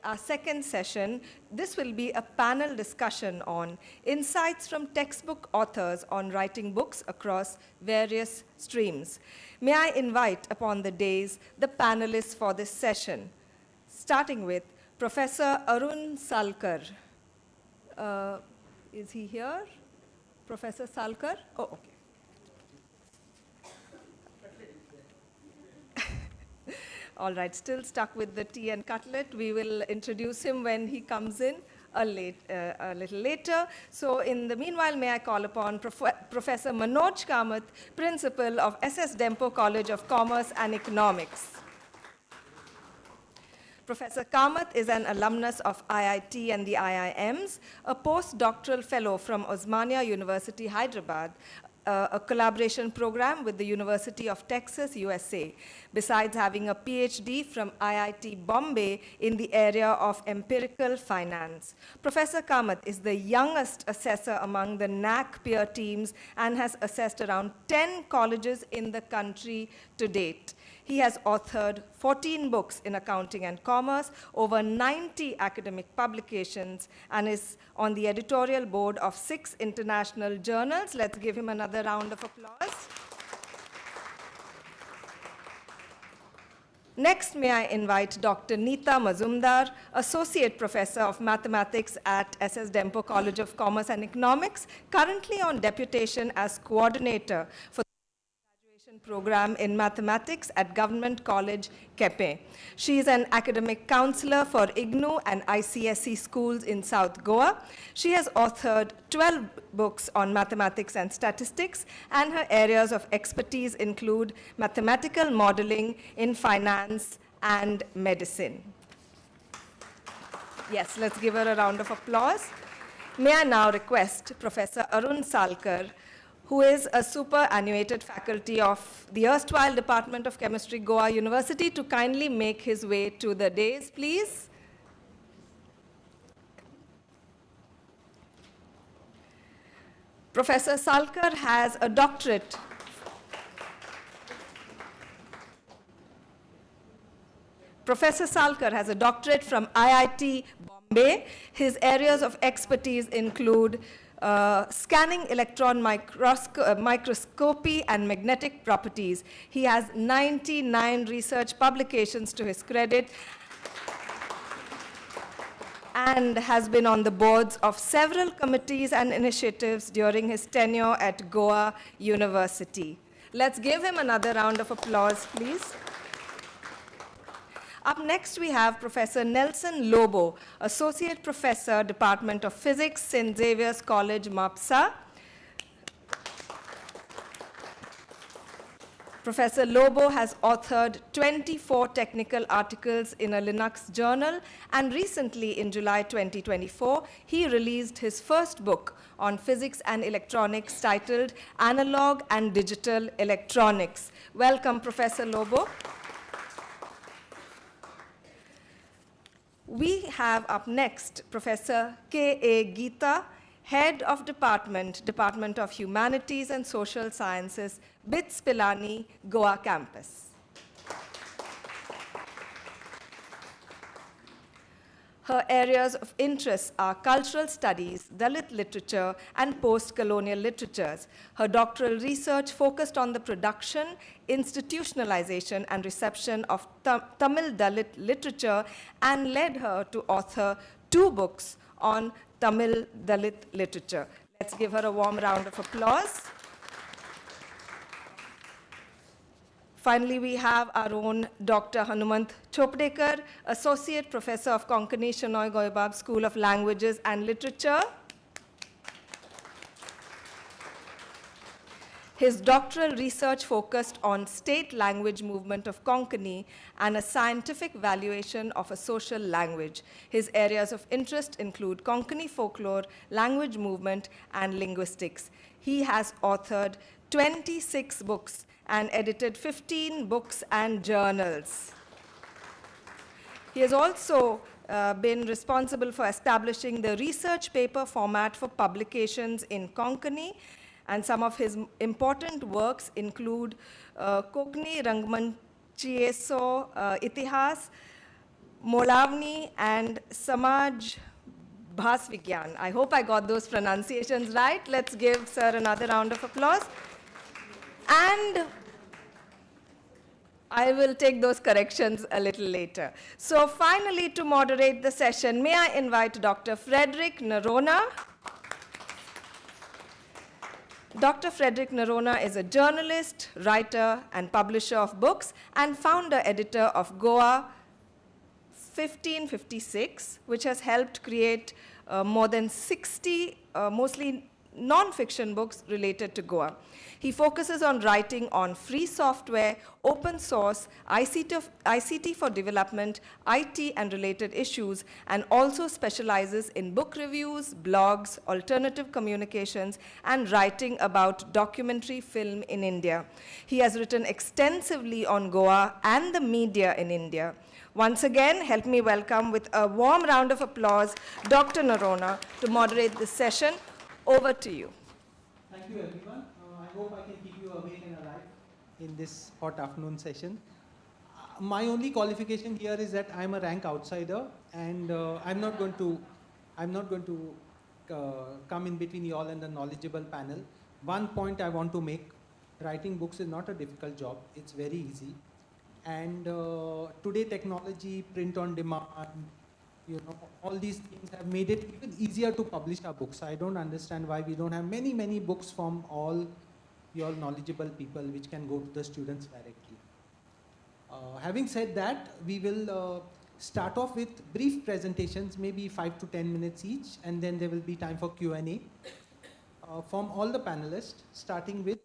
our second session. This will be a panel discussion on insights from textbook authors on writing books across various streams. May I invite upon the dais the panelists for this session, starting with Professor Arun Salkar. Is he here? Professor Salkar? Oh, okay. All right, still stuck with the tea and cutlet. We will introduce him when he comes in a little later. So in the meanwhile, may I call upon Professor Manoj Kamath, Principal of SS Dempo College of Commerce and Economics. Professor Kamath is an alumnus of IIT and the IIMs, a postdoctoral fellow from Osmania University, Hyderabad, a collaboration program with the University of Texas, USA, besides having a PhD from IIT Bombay in the area of empirical finance. Professor Kamath is the youngest assessor among the NAC peer teams and has assessed around 10 colleges in the country to date. He has authored 14 books in accounting and commerce, over 90 academic publications, and is on the editorial board of 6 international journals. Let's give him another round of applause. Next, may I invite Dr. Neeta Mazumdar, Associate Professor of Mathematics at SS Dempo College of Commerce and Economics, currently on deputation as coordinator for program in mathematics at Government College, Kepe. She is an academic counselor for IGNOU and ICSE schools in South Goa. She has authored 12 books on mathematics and statistics, and her areas of expertise include mathematical modeling in finance and medicine. Yes, let's give her a round of applause. May I now request Professor Arun Salkar, who is a superannuated faculty of the erstwhile Department of Chemistry, Goa University, to kindly make his way to the dais, please. Professor Salkar has a doctorate. Professor Salkar has a doctorate from IIT Bombay. His areas of expertise include scanning electron microscopy and magnetic properties. He has 99 research publications to his credit and has been on the boards of several committees and initiatives during his tenure at Goa University. Let's give him another round of applause, please. Up next, we have Professor Nelson Lobo, Associate Professor, Department of Physics, St. Xavier's College, Mapsa. Professor Lobo has authored 24 technical articles in a Linux journal, and recently, in July 2024, he released his first book on physics and electronics titled Analog and Digital Electronics. Welcome, Professor Lobo. We have up next Professor K.A. Geeta, Head of Department of Humanities and Social Sciences, BITS Pilani, Goa campus. Her areas of interest are cultural studies, Dalit literature, and post-colonial literatures. Her doctoral research focused on the production, institutionalization, and reception of Tamil Dalit literature and led her to author 2 books on Tamil Dalit literature. Let's give her a warm round of applause. Finally, we have our own Dr. Hanumant Chopdekar, Associate Professor of Konkani, Shenoi Goembab School of Languages and Literature. His doctoral research focused on state language movement of Konkani and a scientific valuation of a social language. His areas of interest include Konkani folklore, language movement, and linguistics. He has authored 26 books and edited 15 books and journals. He has also been responsible for establishing the research paper format for publications in Konkani, and some of his important works include Kokni Rangmanchieso Itihas, Molavni and Samaj Bhasvigyan. I hope I got those pronunciations right. Let's give sir another round of applause. And I will take those corrections a little later. So finally, to moderate the session, may I invite Dr. Frederick Nerona. Dr. Frederick Nerona is a journalist, writer, and publisher of books, and founder-editor of Goa 1556, which has helped create more than 60, mostly non-fiction books related to Goa. He focuses on writing on free software, open source, ICT for development, IT and related issues, and also specializes in book reviews, blogs, alternative communications, and writing about documentary film in India. He has written extensively on Goa and the media in India. Once again, help me welcome with a warm round of applause Dr. Nerona to moderate this session. Over to you. Thank you, everyone. I hope I can keep you awake and alive in this hot afternoon session. My only qualification here is that I'm a rank outsider, and I'm not going to come in between you all and the knowledgeable panel. One point I want to make: writing books is not a difficult job. It's very easy. And today, technology, print on demand, all these things have made it even easier to publish our books. I don't understand why we don't have many books from all your knowledgeable people which can go to the students directly. Having said that, we will start off with brief presentations, maybe 5 to 10 minutes each, and then there will be time for Q&A from all the panelists, starting with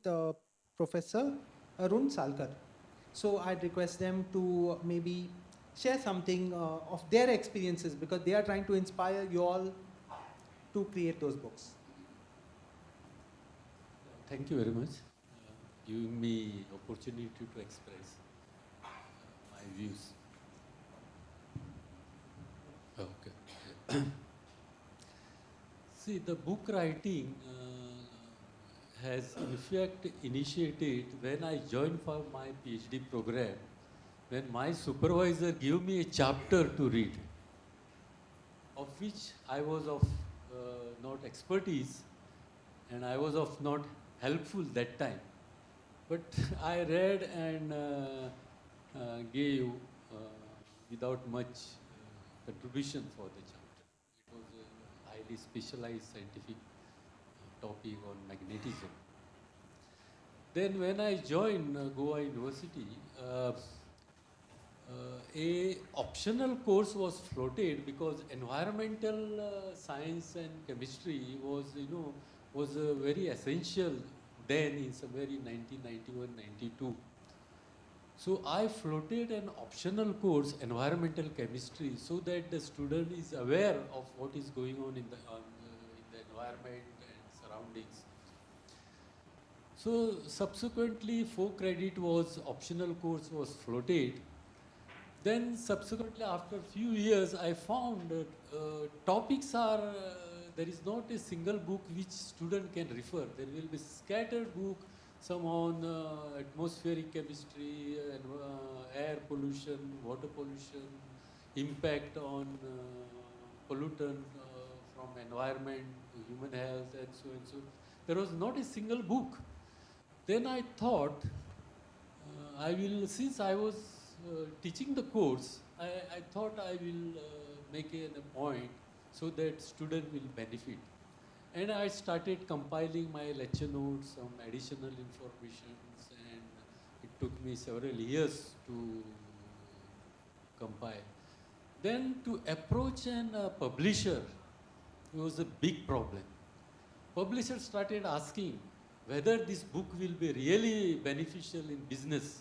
Professor Arun Salkar. So I'd request them to maybe share something of their experiences, because they are trying to inspire you all to create those books. Thank you very much. Giving me opportunity to express my views. Okay. See, the book writing has in fact initiated when I joined for my PhD program, when my supervisor gave me a chapter to read, of which I was of not expertise and I was of not helpful that time. But I read and gave without much contribution for the chapter. It was a highly specialized scientific topic on magnetism. Then when I joined Goa University, a optional course was floated because environmental science and chemistry was, was very essential then in somewhere in 1991-92. So I floated an optional course, environmental chemistry, so that the student is aware of what is going on in the environment and surroundings. So subsequently, 4 credit was optional course was floated. Then subsequently, after a few years, I found that topics are, there is not a single book which student can refer. There will be scattered book, some on atmospheric chemistry, and, air pollution, water pollution, impact on pollutant from environment to human health, and so and so. There was not a single book. Then I thought, I will, since I was teaching the course, I thought I will make a point so that student will benefit. And I started compiling my lecture notes, some additional informations, and it took me several years to compile. Then to approach a publisher was a big problem. Publishers started asking whether this book will be really beneficial in business,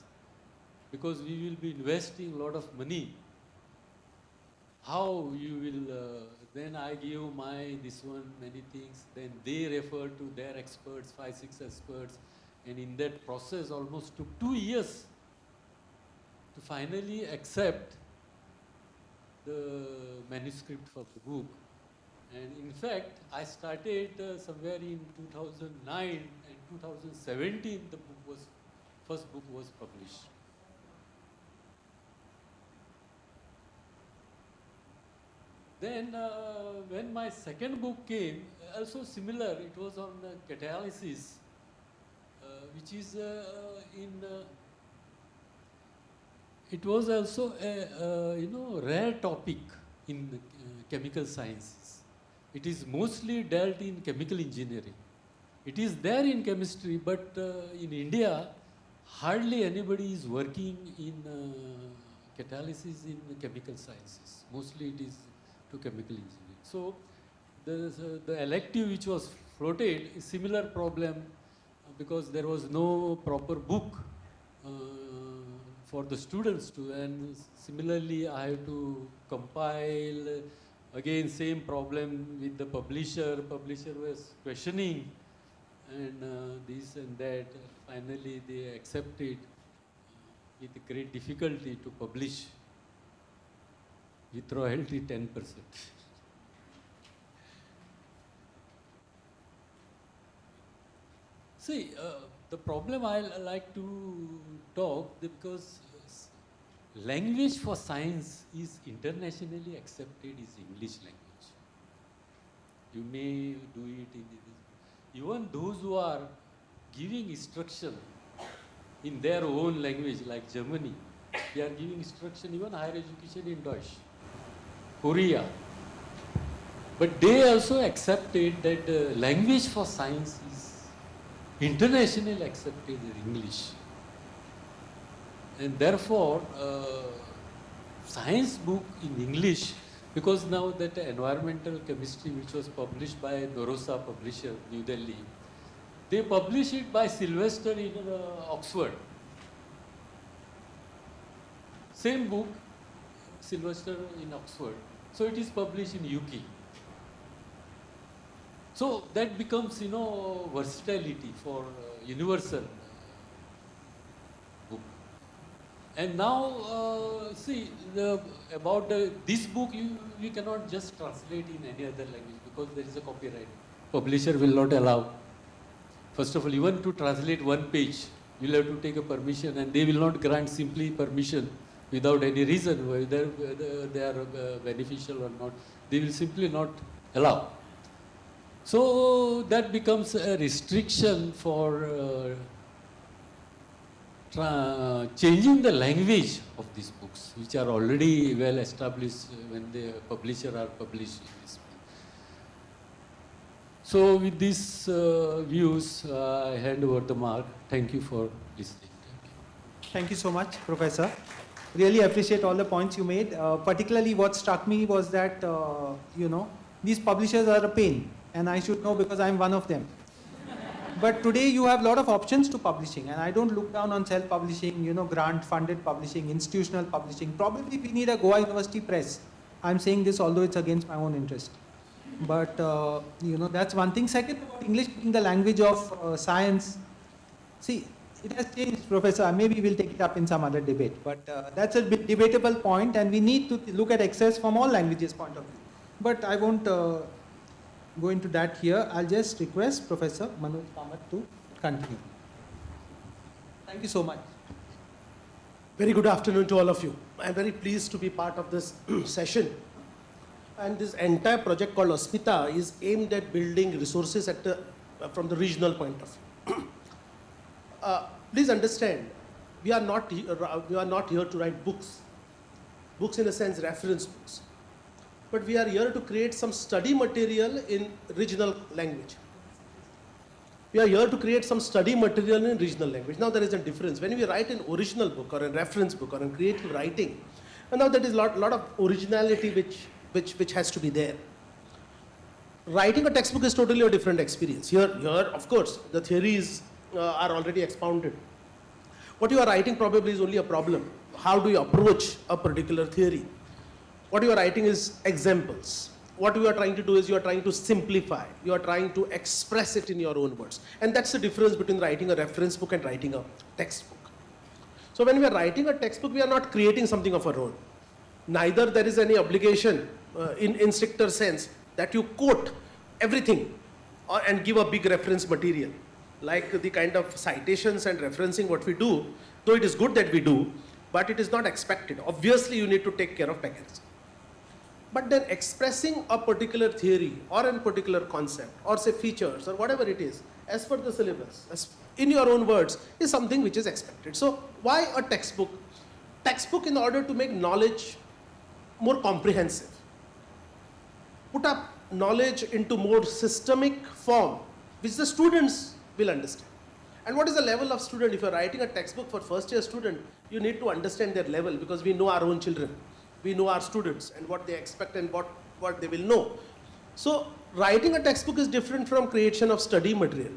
because we will be investing a lot of money. How you will, then I give this one, many things, then they refer to their experts, 5, 6 experts, and in that process almost took 2 years to finally accept the manuscript for the book. And in fact, I started somewhere in 2009 and 2017, the book first book was published. Then when my second book came, also similar, it was on catalysis, which is it was also a rare topic in chemical sciences. It is mostly dealt in chemical engineering. It is there in chemistry, but in India, hardly anybody is working in catalysis in chemical sciences. Mostly it is to chemical engineering. So the elective which was floated is similar problem because there was no proper book for the students to, and similarly I have to compile, again same problem with the publisher. Publisher was questioning and this and that. Finally they accepted with great difficulty to publish with royalty 10%. See, the problem I like to talk because language for science is internationally accepted is English language. You may do it in even those who are giving instruction in their own language, like Germany, they are giving instruction even higher education in Deutsch, Korea. But they also accepted that the language for science is internationally accepted as English. And therefore, science book in English, because now that environmental chemistry which was published by Dorosa publisher, New Delhi, they publish it by Sylvester in Oxford. Same book, Sylvester in Oxford. So it is published in UK. So that becomes, versatility for universal book. And now, see, about this book, you cannot just translate in any other language because there is a copyright. Publisher will not allow. First of all, even to translate one page, you will have to take a permission, and they will not grant simply permission without any reason, whether they are beneficial or not. They will simply not allow. So that becomes a restriction for changing the language of these books, which are already well established when the publisher are published in this. So with these views, I hand over the mark. Thank you for listening. Thank you so much, Professor. Really appreciate all the points you made. Particularly what struck me was that, these publishers are a pain, and I should know because I'm one of them. But today you have a lot of options to publishing, and I don't look down on self-publishing, grant-funded publishing, institutional publishing. Probably we need a Goa University press. I'm saying this although it's against my own interest. But, that's one thing. Second, English being the language of science. See, it has changed, Professor. Maybe we'll take it up in some other debate. But that's a debatable point, and we need to look at access from all languages point of view. But I won't go into that here. I'll just request Professor Manoj Kamath to continue. Thank you so much. Very good afternoon to all of you. I'm very pleased to be part of this session. And this entire project called Asmita is aimed at building resources from the regional point of view. Please understand, we are not here to write books. Books in a sense, reference books. But we are here to create some study material in regional language. We are here to create some study material in regional language. Now there is a difference. When we write an original book or a reference book or a creative writing, and now there is a lot of originality which has to be there. Writing a textbook is totally a different experience. Here, of course, the theories are already expounded. What you are writing probably is only a problem. How do you approach a particular theory? What you are writing is examples. What you are trying to do is you are trying to simplify. You are trying to express it in your own words. And that's the difference between writing a reference book and writing a textbook. So when we are writing a textbook, we are not creating something of our own. Neither there is any obligation in stricter sense that you quote everything and give a big reference material. Like the kind of citations and referencing what we do, though it is good that we do, but it is not expected. Obviously, you need to take care of plagiarism. but then expressing a particular theory or a particular concept or say features or whatever it is as per the syllabus, in your own words, is something which is expected. So why a textbook? Textbook in order to make knowledge more comprehensive, put up knowledge into more systemic form, which the students will understand. And what is the level of student? If you're writing a textbook for first year student, you need to understand their level, because we know our own children. We know our students and what they expect and what they will know. So writing a textbook is different from creation of study material.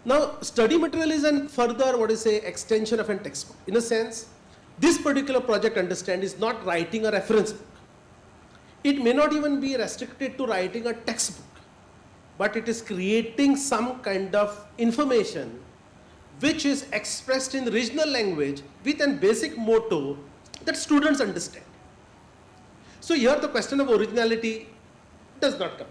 Now, study material is a further, extension of a textbook. In a sense, this particular project, understand, is not writing a reference book. It may not even be restricted to writing a textbook, but it is creating some kind of information which is expressed in regional language with a basic motto that students understand. So here the question of originality does not come.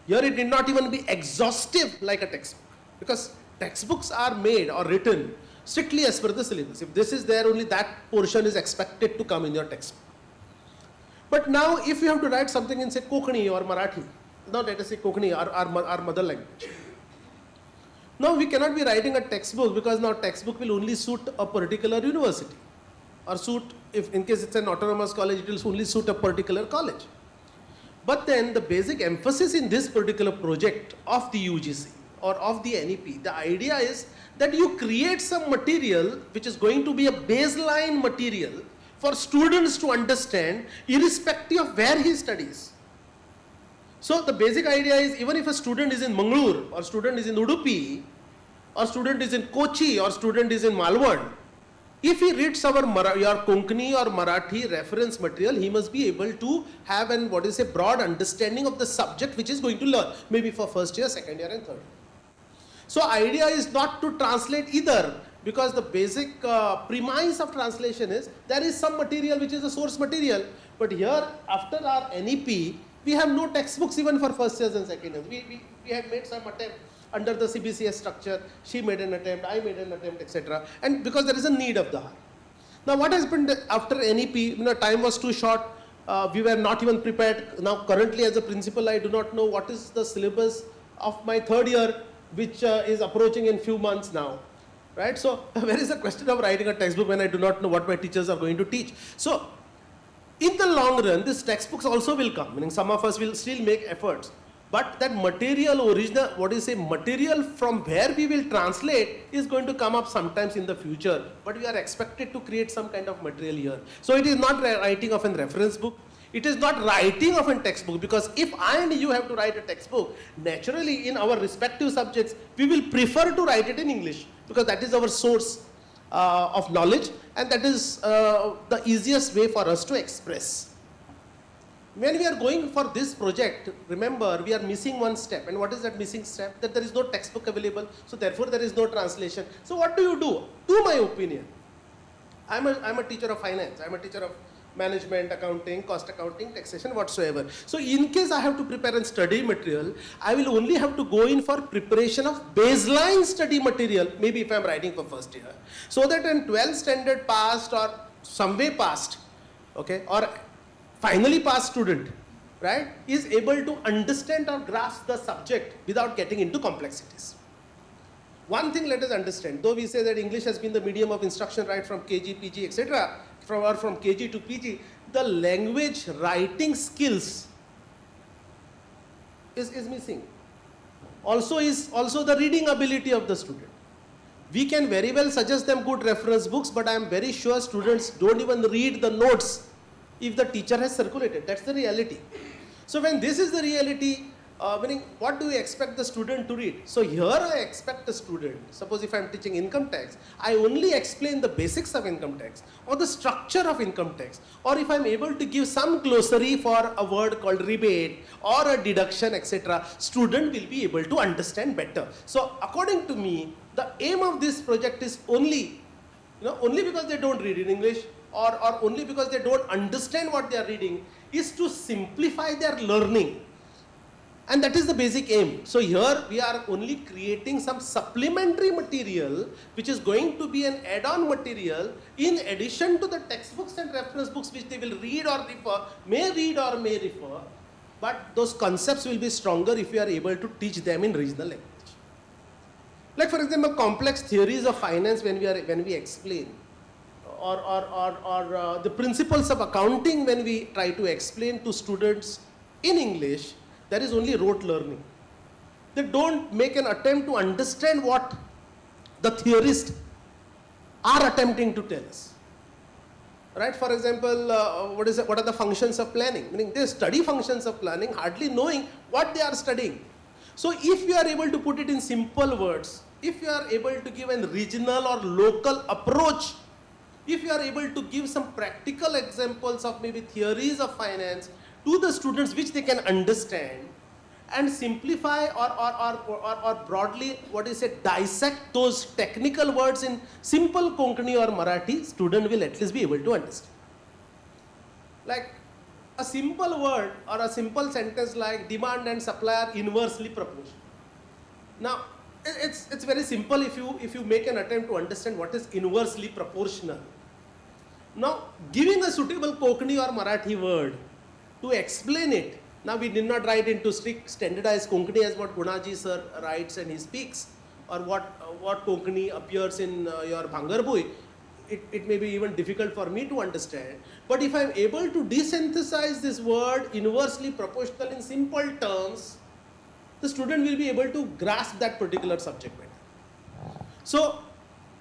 Here it need not even be exhaustive like a textbook, because textbooks are made or written strictly as per the syllabus. If this is there, only that portion is expected to come in your textbook. But now if you have to write something in say Konkani or Marathi, now let us say Konkani, our mother language. Now we cannot be writing a textbook, because now textbook will only suit a particular university, or suit, if in case it's an autonomous college, it will only suit a particular college. But then the basic emphasis in this particular project of the UGC or of the NEP, the idea is that you create some material which is going to be a baseline material for students to understand irrespective of where he studies. So the basic idea is, even if a student is in Mangalore, or student is in Udupi, or student is in Kochi, or student is in Malwan, if he reads your Konkani or Marathi reference material, he must be able to have an broad understanding of the subject which is going to learn, maybe for first year, second year and third year. So idea is not to translate either, because the basic premise of translation is there is some material which is the source material, but here after our NEP, we have no textbooks even for first years and second years. We had made some attempt under the CBCS structure. She made an attempt, I made an attempt, etc. And because there is a need of the hour. Now what has happened after NEP, time was too short, we were not even prepared. Now currently as a principal, I do not know what is the syllabus of my third year, which is approaching in few months now, right? So where is the question of writing a textbook when I do not know what my teachers are going to teach? So in the long run, these textbooks also will come, meaning some of us will still make efforts, but that material, original, material from where we will translate is going to come up sometimes in the future, but we are expected to create some kind of material here. So it is not writing of a reference book. It is not writing of a textbook, because if I and you have to write a textbook, naturally in our respective subjects, we will prefer to write it in English, because that is our source of knowledge, and that is the easiest way for us to express. When we are going for this project, remember, we are missing one step. And what is that missing step? That there is no textbook available, so therefore there is no translation. So what do you do? To my opinion, I'm a teacher of finance, I'm a teacher of management, accounting, cost accounting, taxation, whatsoever. So in case I have to prepare a study material, I will only have to go in for preparation of baseline study material, maybe if I'm writing for first year, so that in 12th standard passed or some way passed, okay, or finally passed student, right, is able to understand or grasp the subject without getting into complexities. One thing let us understand, though we say that English has been the medium of instruction right from KG, PG, etc., from KG to PG, the language writing skills is missing. Also the reading ability of the student. We can very well suggest them good reference books, but I am very sure students don't even read the notes if the teacher has circulated. That's the reality. So when this is the reality, meaning what do we expect the student to read? So here I expect the student, suppose if I am teaching income tax, I only explain the basics of income tax or the structure of income tax, or if I am able to give some glossary for a word called rebate or a deduction, etc., student will be able to understand better. So according to me, the aim of this project is only because they don't read in English, or only because they don't understand what they are reading, is to simplify their learning. And that is the basic aim. So here we are only creating some supplementary material which is going to be an add-on material in addition to the textbooks and reference books which they will read or may refer, but those concepts will be stronger if we are able to teach them in regional language. Like for example, complex theories of finance when we explain, or the principles of accounting when we try to explain to students in English, there is only rote learning. They don't make an attempt to understand what the theorists are attempting to tell us. Right? For example, what are the functions of planning? Meaning they study functions of planning, hardly knowing what they are studying. So if you are able to put it in simple words, if you are able to give a regional or local approach, if you are able to give some practical examples of maybe theories of finance to the students which they can understand, and simplify or broadly dissect those technical words in simple Konkani or Marathi, student will at least be able to understand. Like a simple word or a simple sentence like demand and supply are inversely proportional. Now it's very simple if you make an attempt to understand what is inversely proportional. Now giving a suitable Konkani or Marathi word to explain it, now we did not write into strict standardized Konkani as what Gunaji sir writes and he speaks, or what Konkani appears in your Bhangarbui. It may be even difficult for me to understand. But if I am able to desynthesize this word inversely proportional in simple terms, the student will be able to grasp that particular subject matter. So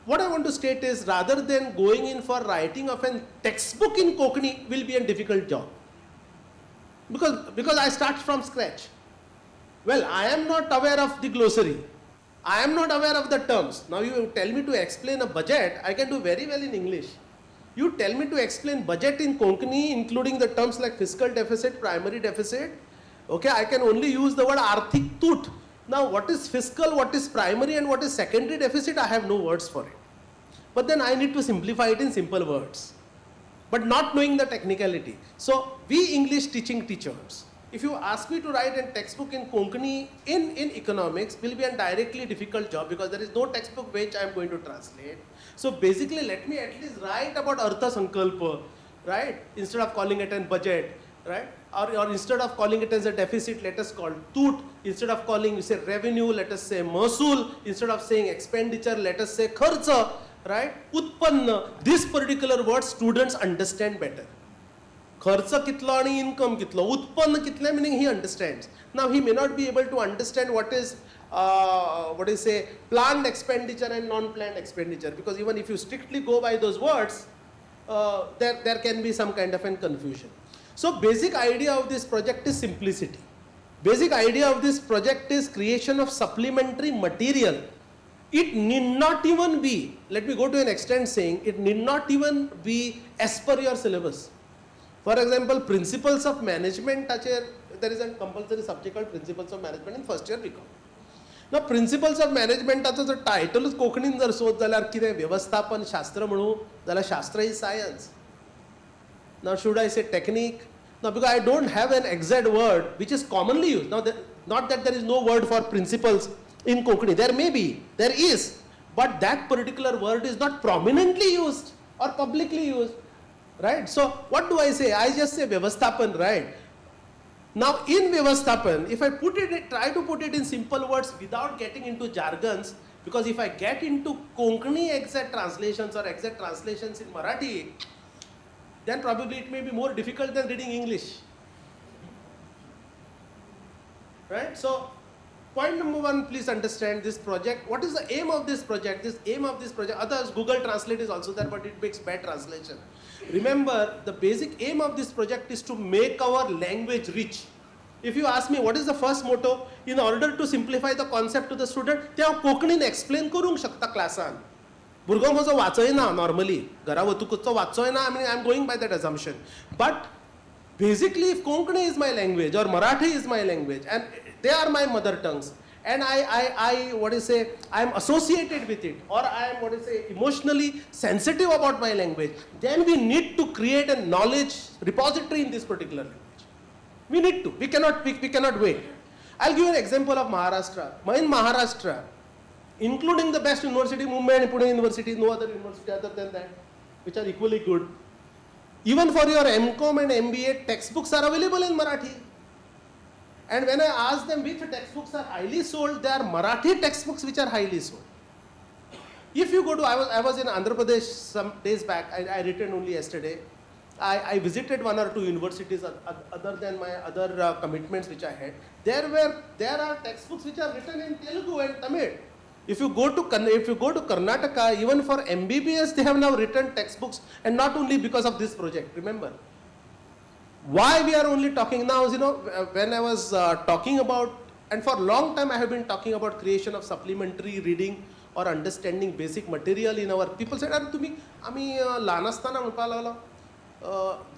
what I want to state is, rather than going in for writing of a textbook in Konkani will be a difficult job. Because I start from scratch. Well, I am not aware of the glossary. I am not aware of the terms. Now you tell me to explain a budget, I can do very well in English. You tell me to explain budget in Konkani, including the terms like fiscal deficit, primary deficit, okay, I can only use the word arthik tut. Now what is fiscal, what is primary and what is secondary deficit, I have no words for it. But then I need to simplify it in simple words, but not knowing the technicality. So we English teaching teachers, if you ask me to write a textbook in Konkani in economics, will be a directly difficult job because there is no textbook which I am going to translate. So basically let me at least write about Artha Sankalpa, right? Instead of calling it a budget, right? Or instead of calling it as a deficit, let us call tut. Instead of calling revenue, let us say mahsul. Instead of saying expenditure, let us say kharcha, right? Utpanna. This particular word students understand better. Kharcha kitla and income kitla, utpanna kitla, meaning he understands. Now he may not be able to understand what is planned expenditure and non-planned expenditure, because even if you strictly go by those words, there can be some kind of a confusion. So basic idea of this project is simplicity. Basic idea of this project is creation of supplementary material. It need not even be, let me go to an extent saying, it need not even be as per your syllabus. For example, principles of management, there is a compulsory subject called principles of management in first year BCom. Now principles of management, the title is Konkani jar sod jalar kide vyavasthapan shastra manu, jala shastra is science. Now should I say technique? Now because I don't have an exact word which is commonly used. Now not that there is no word for principles in Konkani. There may be, there is, but that particular word is not prominently used or publicly used, right? So what do I say? I just say vyavasthapan, right? Now in vyavasthapan, if I try to put it in simple words without getting into jargons, because if I get into Konkani exact translations or exact translations in Marathi, then probably it may be more difficult than reading English, right? So point number one, please understand this project. What is the aim of this project? This aim of this project, others Google Translate is also there, but it makes bad translation. Remember, the basic aim of this project is to make our language rich. If you ask me what is the first motto, in order to simplify the concept to the student, they are Konkani explain करूंक शकता क्लासान. भुरगो म्हजो वाचयना normally, घरा वतुकूचो वाचयना, I mean I am going by that assumption. But basically if Konkani is my language or Marathi is my language and they are my mother tongues, and I am associated with it, or I am emotionally sensitive about my language, then we need to create a knowledge repository in this particular language. We need to. We cannot wait. I'll give you an example of Maharashtra. In Maharashtra, including the best university, Mumbai and Pune University, no other university other than that, which are equally good. Even for your MCom and MBA, textbooks are available in Marathi. And when I ask them which textbooks are highly sold, they are Marathi textbooks which are highly sold. If you go to, I was in Andhra Pradesh some days back, I returned only yesterday. I visited one or two universities other than my other commitments which I had. There are textbooks which are written in Telugu and Tamil. If you go to Karnataka, even for MBBS, they have now written textbooks, and not only because of this project. Remember, why we are only talking now is, when I was talking about, and for a long time I have been talking about creation of supplementary reading or understanding basic material in our. People said, "Are तुम्ही आम्ही लहान असताना म्हणपाक लागलो,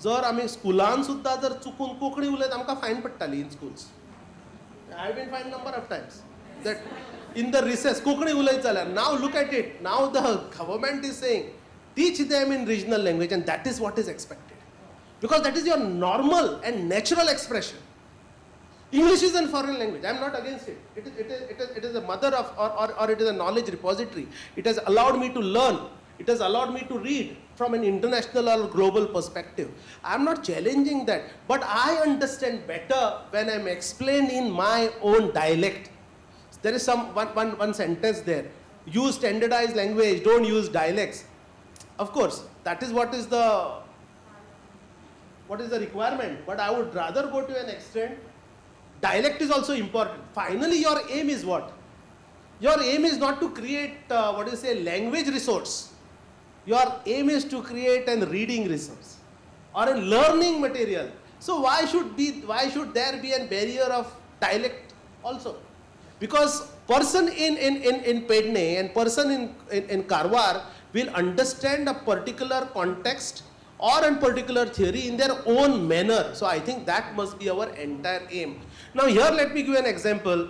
जर आम्ही स्कुलान सुद्धा जर चुकून कोंकणी उलयत आमकां फायन पडटाली in schools." I have been fined number of times that in the recess, Konkani ulait zala. Now look at it. Now the government is saying, teach them in regional language, and that is what is expected. Because that is your normal and natural expression. English is a foreign language. I am not against it. It is a mother of, or it is a knowledge repository. It has allowed me to learn. It has allowed me to read from an international or global perspective. I am not challenging that. But I understand better when I am explained in my own dialect. There is one sentence there. Use standardized language, don't use dialects. Of course, that is what is the requirement. But I would rather go to an extent. Dialect is also important. Finally, your aim is what? Your aim is not to create, language resource. Your aim is to create a reading resource or a learning material. So why should there be a barrier of dialect also? Because person in Pedne and person in Karwar will understand a particular context or a particular theory in their own manner. So I think that must be our entire aim. Now here let me give an example.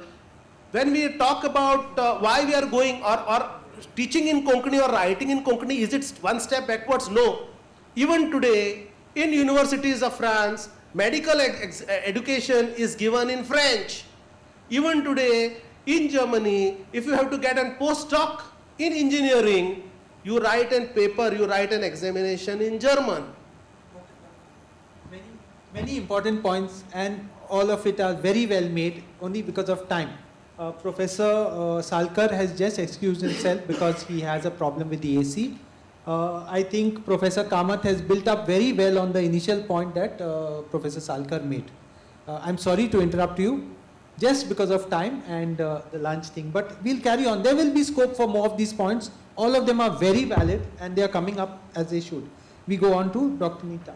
When we talk about why we are going or teaching in Konkani or writing in Konkani, is it one step backwards? No. Even today in universities of France, medical education is given in French. Even today, in Germany, if you have to get a postdoc in engineering, you write a paper, you write an examination in German. Many important points, and all of it are very well made, only because of time. Professor Salkar has just excused himself because he has a problem with the AC. I think Professor Kamath has built up very well on the initial point that Professor Salkar made. I'm sorry to interrupt you, just because of time and the lunch thing, but we'll carry on. There will be scope for more of these points. All of them are very valid and they are coming up as they should. We go on to Dr. Neeta.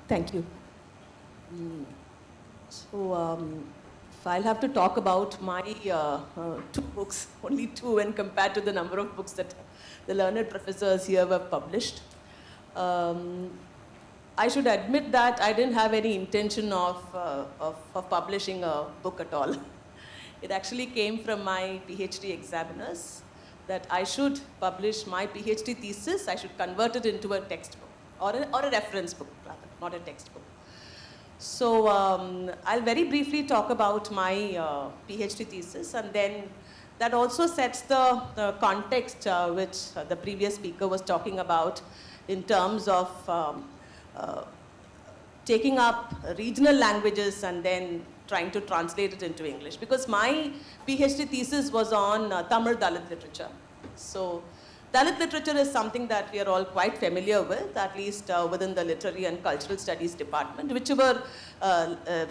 Thank you. So if I'll have to talk about my 2 books, only 2 when compared to the number of books that the learned professors here have published. I should admit that I didn't have any intention of publishing a book at all. It actually came from my PhD examiners that I should publish my PhD thesis. I should convert it into a textbook or a reference book rather, not a textbook. So I'll very briefly talk about my PhD thesis, and then that also sets the context which the previous speaker was talking about in terms of taking up regional languages and then trying to translate it into English. Because my PhD thesis was on Tamil Dalit literature. So Dalit literature is something that we are all quite familiar with, at least within the literary and cultural studies department, whichever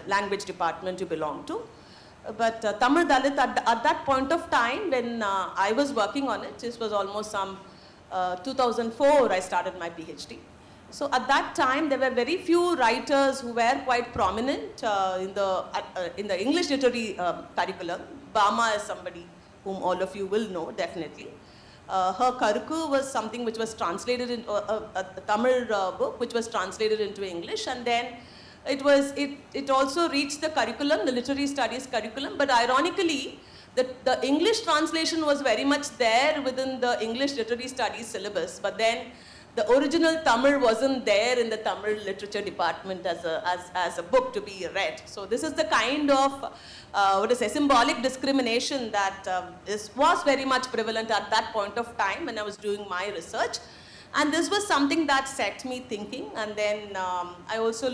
language department you belong to. But Tamil Dalit, at that point of time when I was working on it, this was almost some 2004 I started my PhD. So at that time, there were very few writers who were quite prominent in the English literary curriculum. Bama is somebody whom all of you will know, definitely. Her Karku was something which was translated in a Tamil book, which was translated into English, and then it also reached the curriculum, the literary studies curriculum. But ironically, the English translation was very much there within the English literary studies syllabus. But then the original Tamil wasn't there in the Tamil literature department as a book to be read. So this is the kind of symbolic discrimination that was very much prevalent at that point of time when I was doing my research. And this was something that set me thinking. And then I also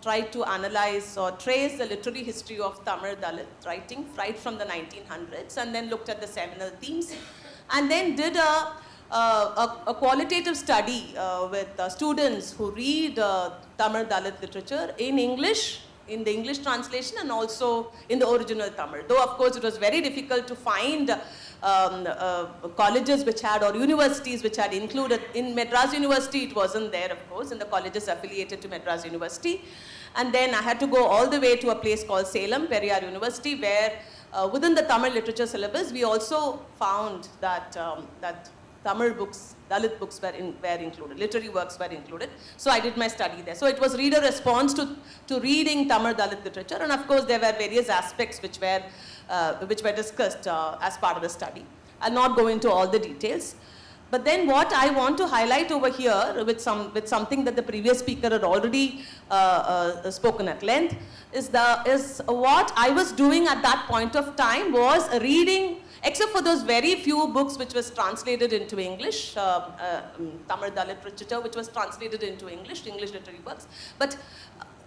tried to analyze or trace the literary history of Tamil Dalit writing right from the 1900s, and then looked at the seminal themes, and then did a qualitative study with students who read Tamil Dalit literature in English, in the English translation, and also in the original Tamil. Though, of course, it was very difficult to find colleges which had, or universities which had included. In Madras University, it wasn't there, of course, in the colleges affiliated to Madras University. And then I had to go all the way to a place called Salem, Periyar University, where within the Tamil literature syllabus, we also found that Tamil books, Dalit books were included, literary works were included. So I did my study there. So it was reader response to reading Tamil Dalit literature, and of course there were various aspects which were discussed as part of the study. I'll not go into all the details. But then what I want to highlight over here with something that the previous speaker had already spoken at length is what I was doing at that point of time was reading, except for those very few books which was translated into English, Tamil Dalit literature which was translated into English literary works, but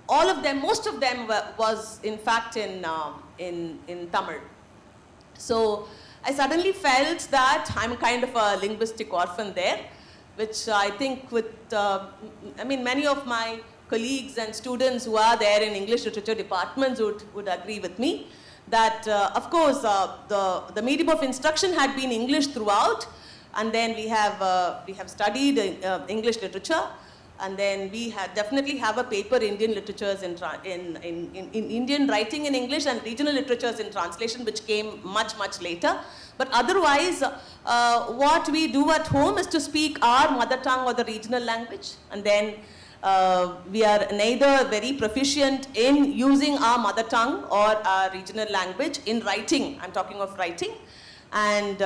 all of them, most of them was in fact in Tamil. So I suddenly felt that I'm kind of a linguistic orphan there, which I think many of my colleagues and students who are there in English literature departments would agree with me that, of course, the medium of instruction had been English throughout, and then we have studied English literature, and then we definitely have a paper Indian literatures in Indian writing in English and regional literatures in translation, which came much later. But otherwise, what we do at home is to speak our mother tongue or the regional language, and then we are neither very proficient in using our mother tongue or our regional language in writing. I'm talking of writing, and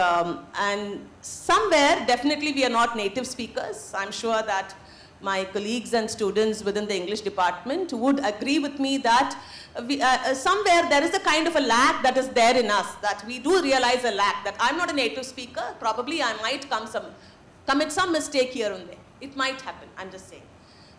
somewhere definitely we are not native speakers. I'm sure that my colleagues and students within the English department would agree with me that somewhere there is a kind of a lack that is there in us, that we do realize a lack, that I'm not a native speaker, probably I might commit some mistake here and there. It might happen, I'm just saying.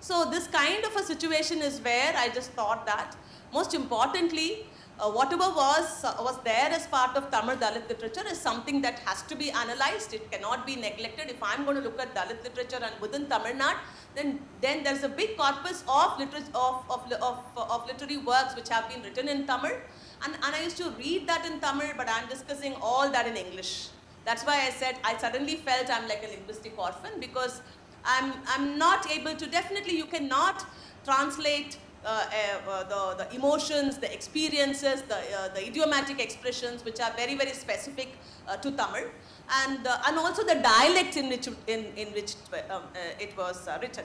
So this kind of a situation is where I just thought that most importantly, whatever was there as part of Tamil Dalit literature is something that has to be analyzed. It cannot be neglected. If I'm going to look at Dalit literature and within Tamil Nadu, then there's a big corpus of literary works which have been written in Tamil, and I used to read that in Tamil, but I'm discussing all that in English. That's why I said I suddenly felt I'm like a linguistic orphan, because I'm not able to, definitely you cannot translate the emotions, the experiences, the idiomatic expressions which are very specific to Tamil, and also the dialect in which it was written.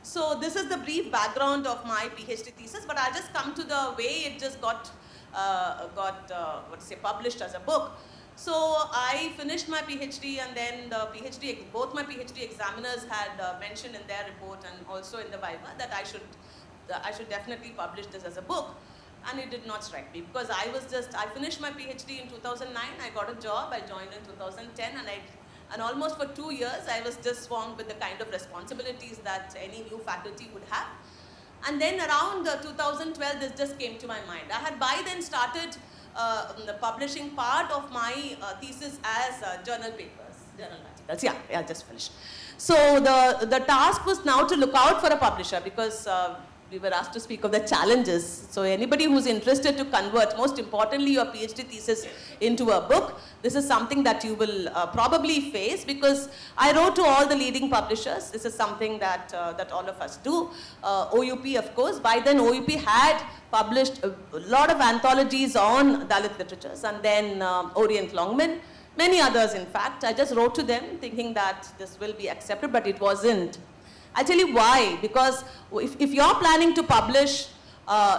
So this is the brief background of my PhD thesis, but I'll just come to the way it just got published as a book. So I finished my PhD, and then both my PhD examiners had mentioned in their report and also in the Viva that I should definitely publish this as a book, and it did not strike me, because I finished my PhD in 2009, I got a job, I joined in 2010, and almost for 2 years I was just swamped with the kind of responsibilities that any new faculty would have. And then around 2012 this just came to my mind. I had by then started publishing part of my thesis as journal papers, journal articles. Yeah, I'll just finish. So the task was now to look out for a publisher, because we were asked to speak of the challenges. So anybody who's interested to convert, most importantly, your PhD thesis into a book, this is something that you will probably face, because I wrote to all the leading publishers. This is something that all of us do. OUP, of course. By then, OUP had published a lot of anthologies on Dalit literatures, and then Orient Longman, many others, in fact. I just wrote to them thinking that this will be accepted, but it wasn't. I'll tell you why. Because if you're planning to publish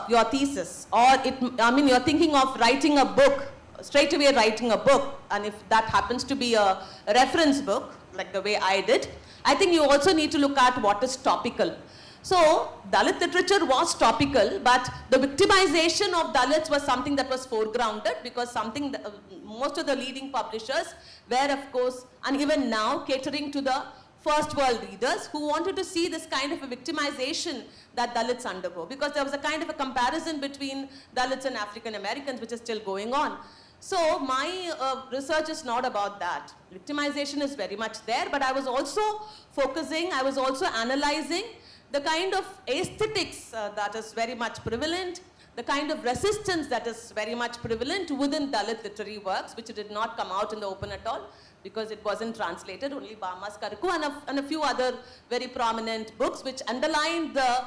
your thesis, or you're thinking of writing a book, straight away writing a book, and if that happens to be a reference book, like the way I did, I think you also need to look at what is topical. So Dalit literature was topical, but the victimization of Dalits was something that was foregrounded, because something that, most of the leading publishers were, of course, and even now, catering to the first world readers who wanted to see this kind of a victimization that Dalits undergo, because there was a kind of a comparison between Dalits and African Americans, which is still going on. So my research is not about that. Victimization is very much there, but I was also focusing, I was also analyzing the kind of aesthetics that is very much prevalent, the kind of resistance that is very much prevalent within Dalit literary works, which did not come out in the open at all, because it wasn't translated, only Bama's Karaku and a few other very prominent books which underlined the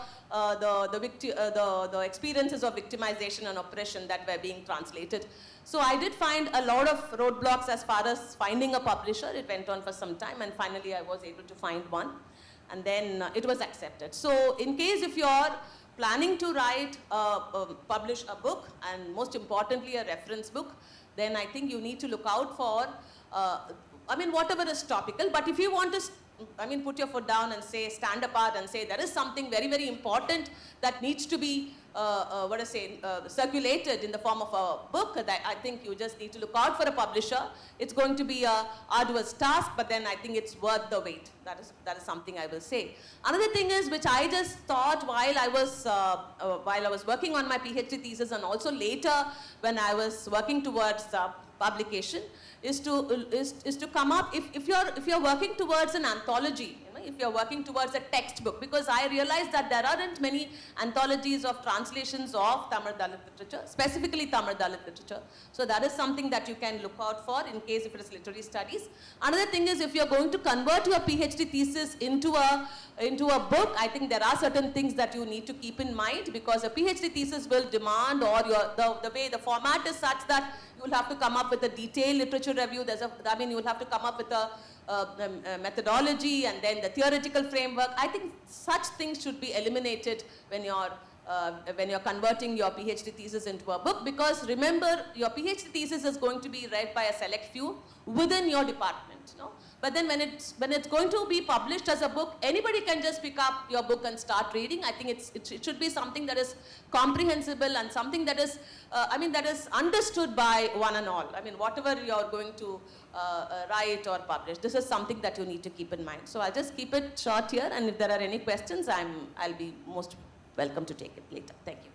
experiences of victimization and oppression that were being translated. So I did find a lot of roadblocks as far as finding a publisher. It went on for some time, and finally I was able to find one, and then it was accepted. So in case if you're planning to write, publish a book, and most importantly a reference book, then I think you need to look out for, I mean, whatever is topical. But if you want to, I mean, put your foot down and say, stand apart and say there is something very, very important that needs to be, circulated in the form of a book, that I think you just need to look out for a publisher. It's going to be a arduous task, but then I think it's worth the wait. That is something I will say. Another thing is, which I just thought while I was working on my PhD thesis, and also later when I was working towards publication, is to come up, if you're working towards an anthology, if you're working towards a textbook, because I realized that there aren't many anthologies of translations of Tamil Dalit literature, specifically Tamil Dalit literature. So that is something that you can look out for in case if it is literary studies. Another thing is, if you're going to convert your PhD thesis into a book, I think there are certain things that you need to keep in mind, because a PhD thesis will demand, or the way the format is such that you'll have to come up with a detailed literature review. You'll have to come up with a methodology and then the theoretical framework. I think such things should be eliminated when you're converting your PhD thesis into a book, because remember, your PhD thesis is going to be read by a select few within your department. But then when it's going to be published as a book, anybody can just pick up your book and start reading. I think it should be something that is comprehensible and something that is, that is understood by one and all. I mean, whatever you're going to write or publish, this is something that you need to keep in mind. So I'll just keep it short here, and if there are any questions, I'll be most welcome to take it later. Thank you.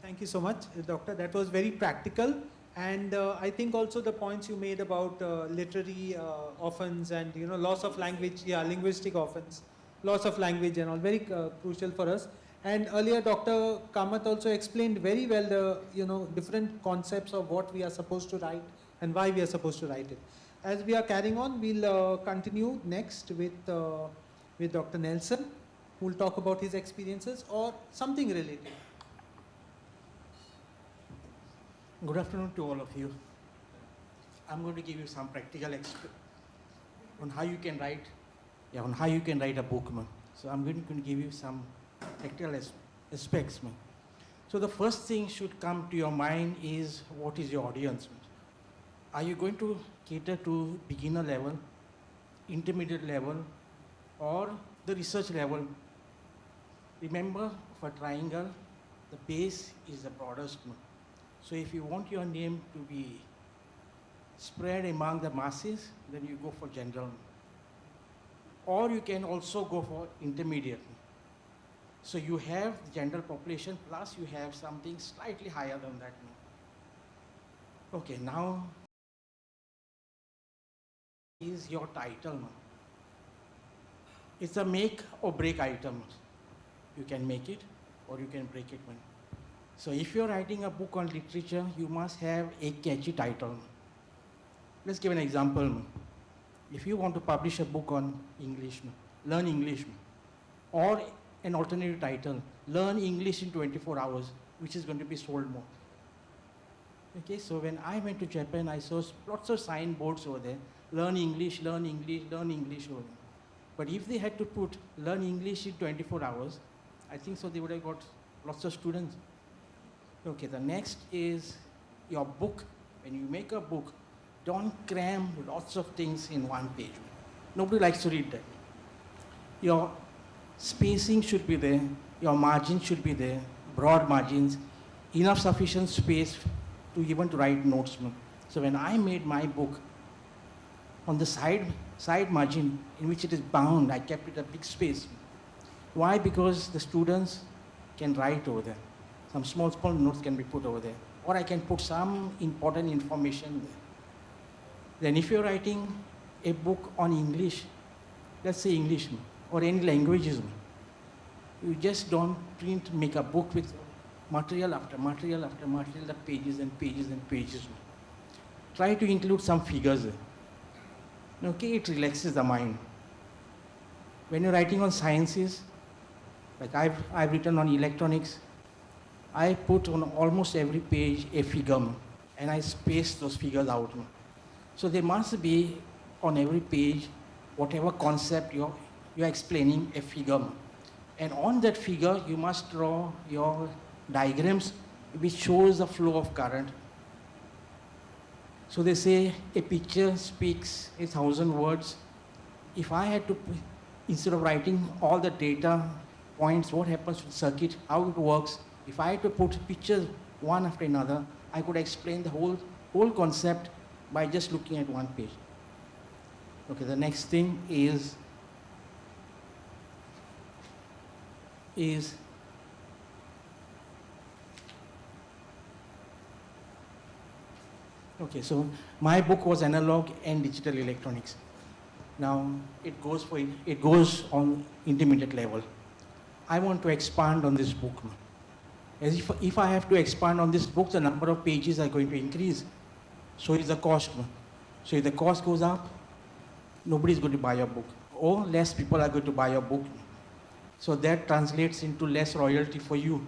Thank you so much, Doctor. That was very practical. And I think also the points you made about literary orphans and loss of language, linguistic orphans, loss of language and all, very crucial for us. And earlier Dr. Kamath also explained very well the different concepts of what we are supposed to write and why we are supposed to write it. As we are carrying on, we'll continue next with Dr. Nelson, who will talk about his experiences or something related. Good afternoon to all of you. I'm going to give you some practical on how you can write, a book. So I'm going to give you some practical aspects. So the first thing should come to your mind is, what is your audience? Are you going to cater to beginner level, intermediate level, or the research level? Remember, for a triangle, the base is the broadest. So if you want your name to be spread among the masses, then you go for general. Or you can also go for intermediate. So you have the general population, plus you have something slightly higher than that. Okay, now is your title. It's a make or break item. You can make it or you can break it. So if you're writing a book on literature, you must have a catchy title. Let's give an example. If you want to publish a book on English, learn English, or an alternative title, learn English in 24 hours, which is going to be sold more. Okay, so when I went to Japan, I saw lots of signboards over there, learn English, learn English, learn English over there. But if they had to put learn English in 24 hours, I think so they would have got lots of students. Okay, the next is your book. When you make a book, don't cram lots of things in one page. Nobody likes to read that. Your spacing should be there, your margin should be there, broad margins, enough sufficient space to even to write notes. So when I made my book, on the side margin in which it is bound, I kept it a big space. Why? Because the students can write over there. Some small notes can be put over there. Or I can put some important information there. Then if you're writing a book on English, let's say English, or any languages, you just don't make a book with material after material after material, the pages and pages and pages. Try to include some figures. Okay, it relaxes the mind. When you're writing on sciences, like I've written on electronics, I put on almost every page a figure, and I space those figures out. So there must be on every page, whatever concept you're explaining, a figure. And on that figure, you must draw your diagrams which shows the flow of current. So they say a picture speaks 1,000 words. If I had to, instead of writing all the data points, what happens to the circuit, how it works, if I had to put pictures one after another, I could explain the whole concept by just looking at one page. Okay, the next thing is okay, so my book was analog and digital electronics. Now it goes on intermediate level. I want to expand on this book. As if I have to expand on this book, the number of pages are going to increase. So is the cost. So if the cost goes up, nobody is going to buy your book, or less people are going to buy your book. So that translates into less royalty for you.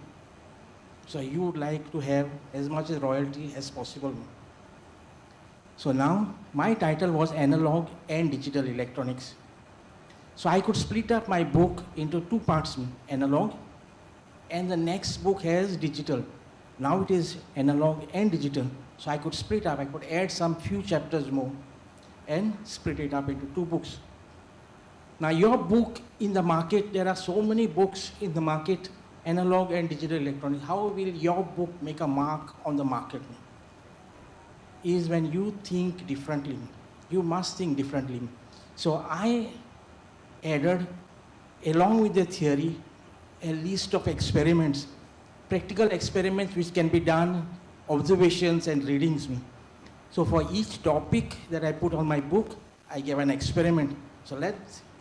So you would like to have as much as royalty as possible. So now my title was Analog and Digital Electronics. So I could split up my book into two parts, analog, and the next book has digital. Now it is analog and digital. So I could split up, I could add some few chapters more and split it up into two books. Now your book in the market, there are so many books in the market, analog and digital electronics. How will your book make a mark on the market? Is when you think differently. You must think differently. So I added, along with the theory, a list of experiments, practical experiments which can be done, observations and readings. So for each topic that I put on my book, I gave an experiment. So let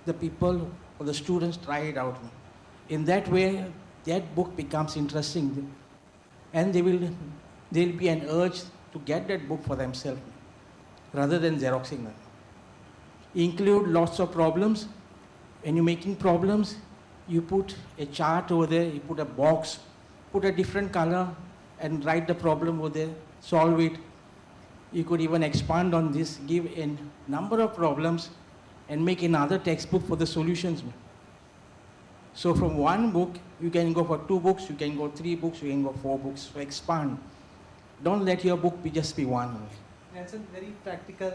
the people or the students try it out. In that way, that book becomes interesting, and there'll be an urge to get that book for themselves rather than xeroxing them. Include lots of problems. When you're making problems, you put a chart over there, you put a box, put a different color and write the problem over there, solve it. You could even expand on this, give a number of problems and make another textbook for the solutions. So from one book, you can go for 2 books, you can go 3 books, you can go 4 books. So expand. Don't let your book just be one only. That's a very practical,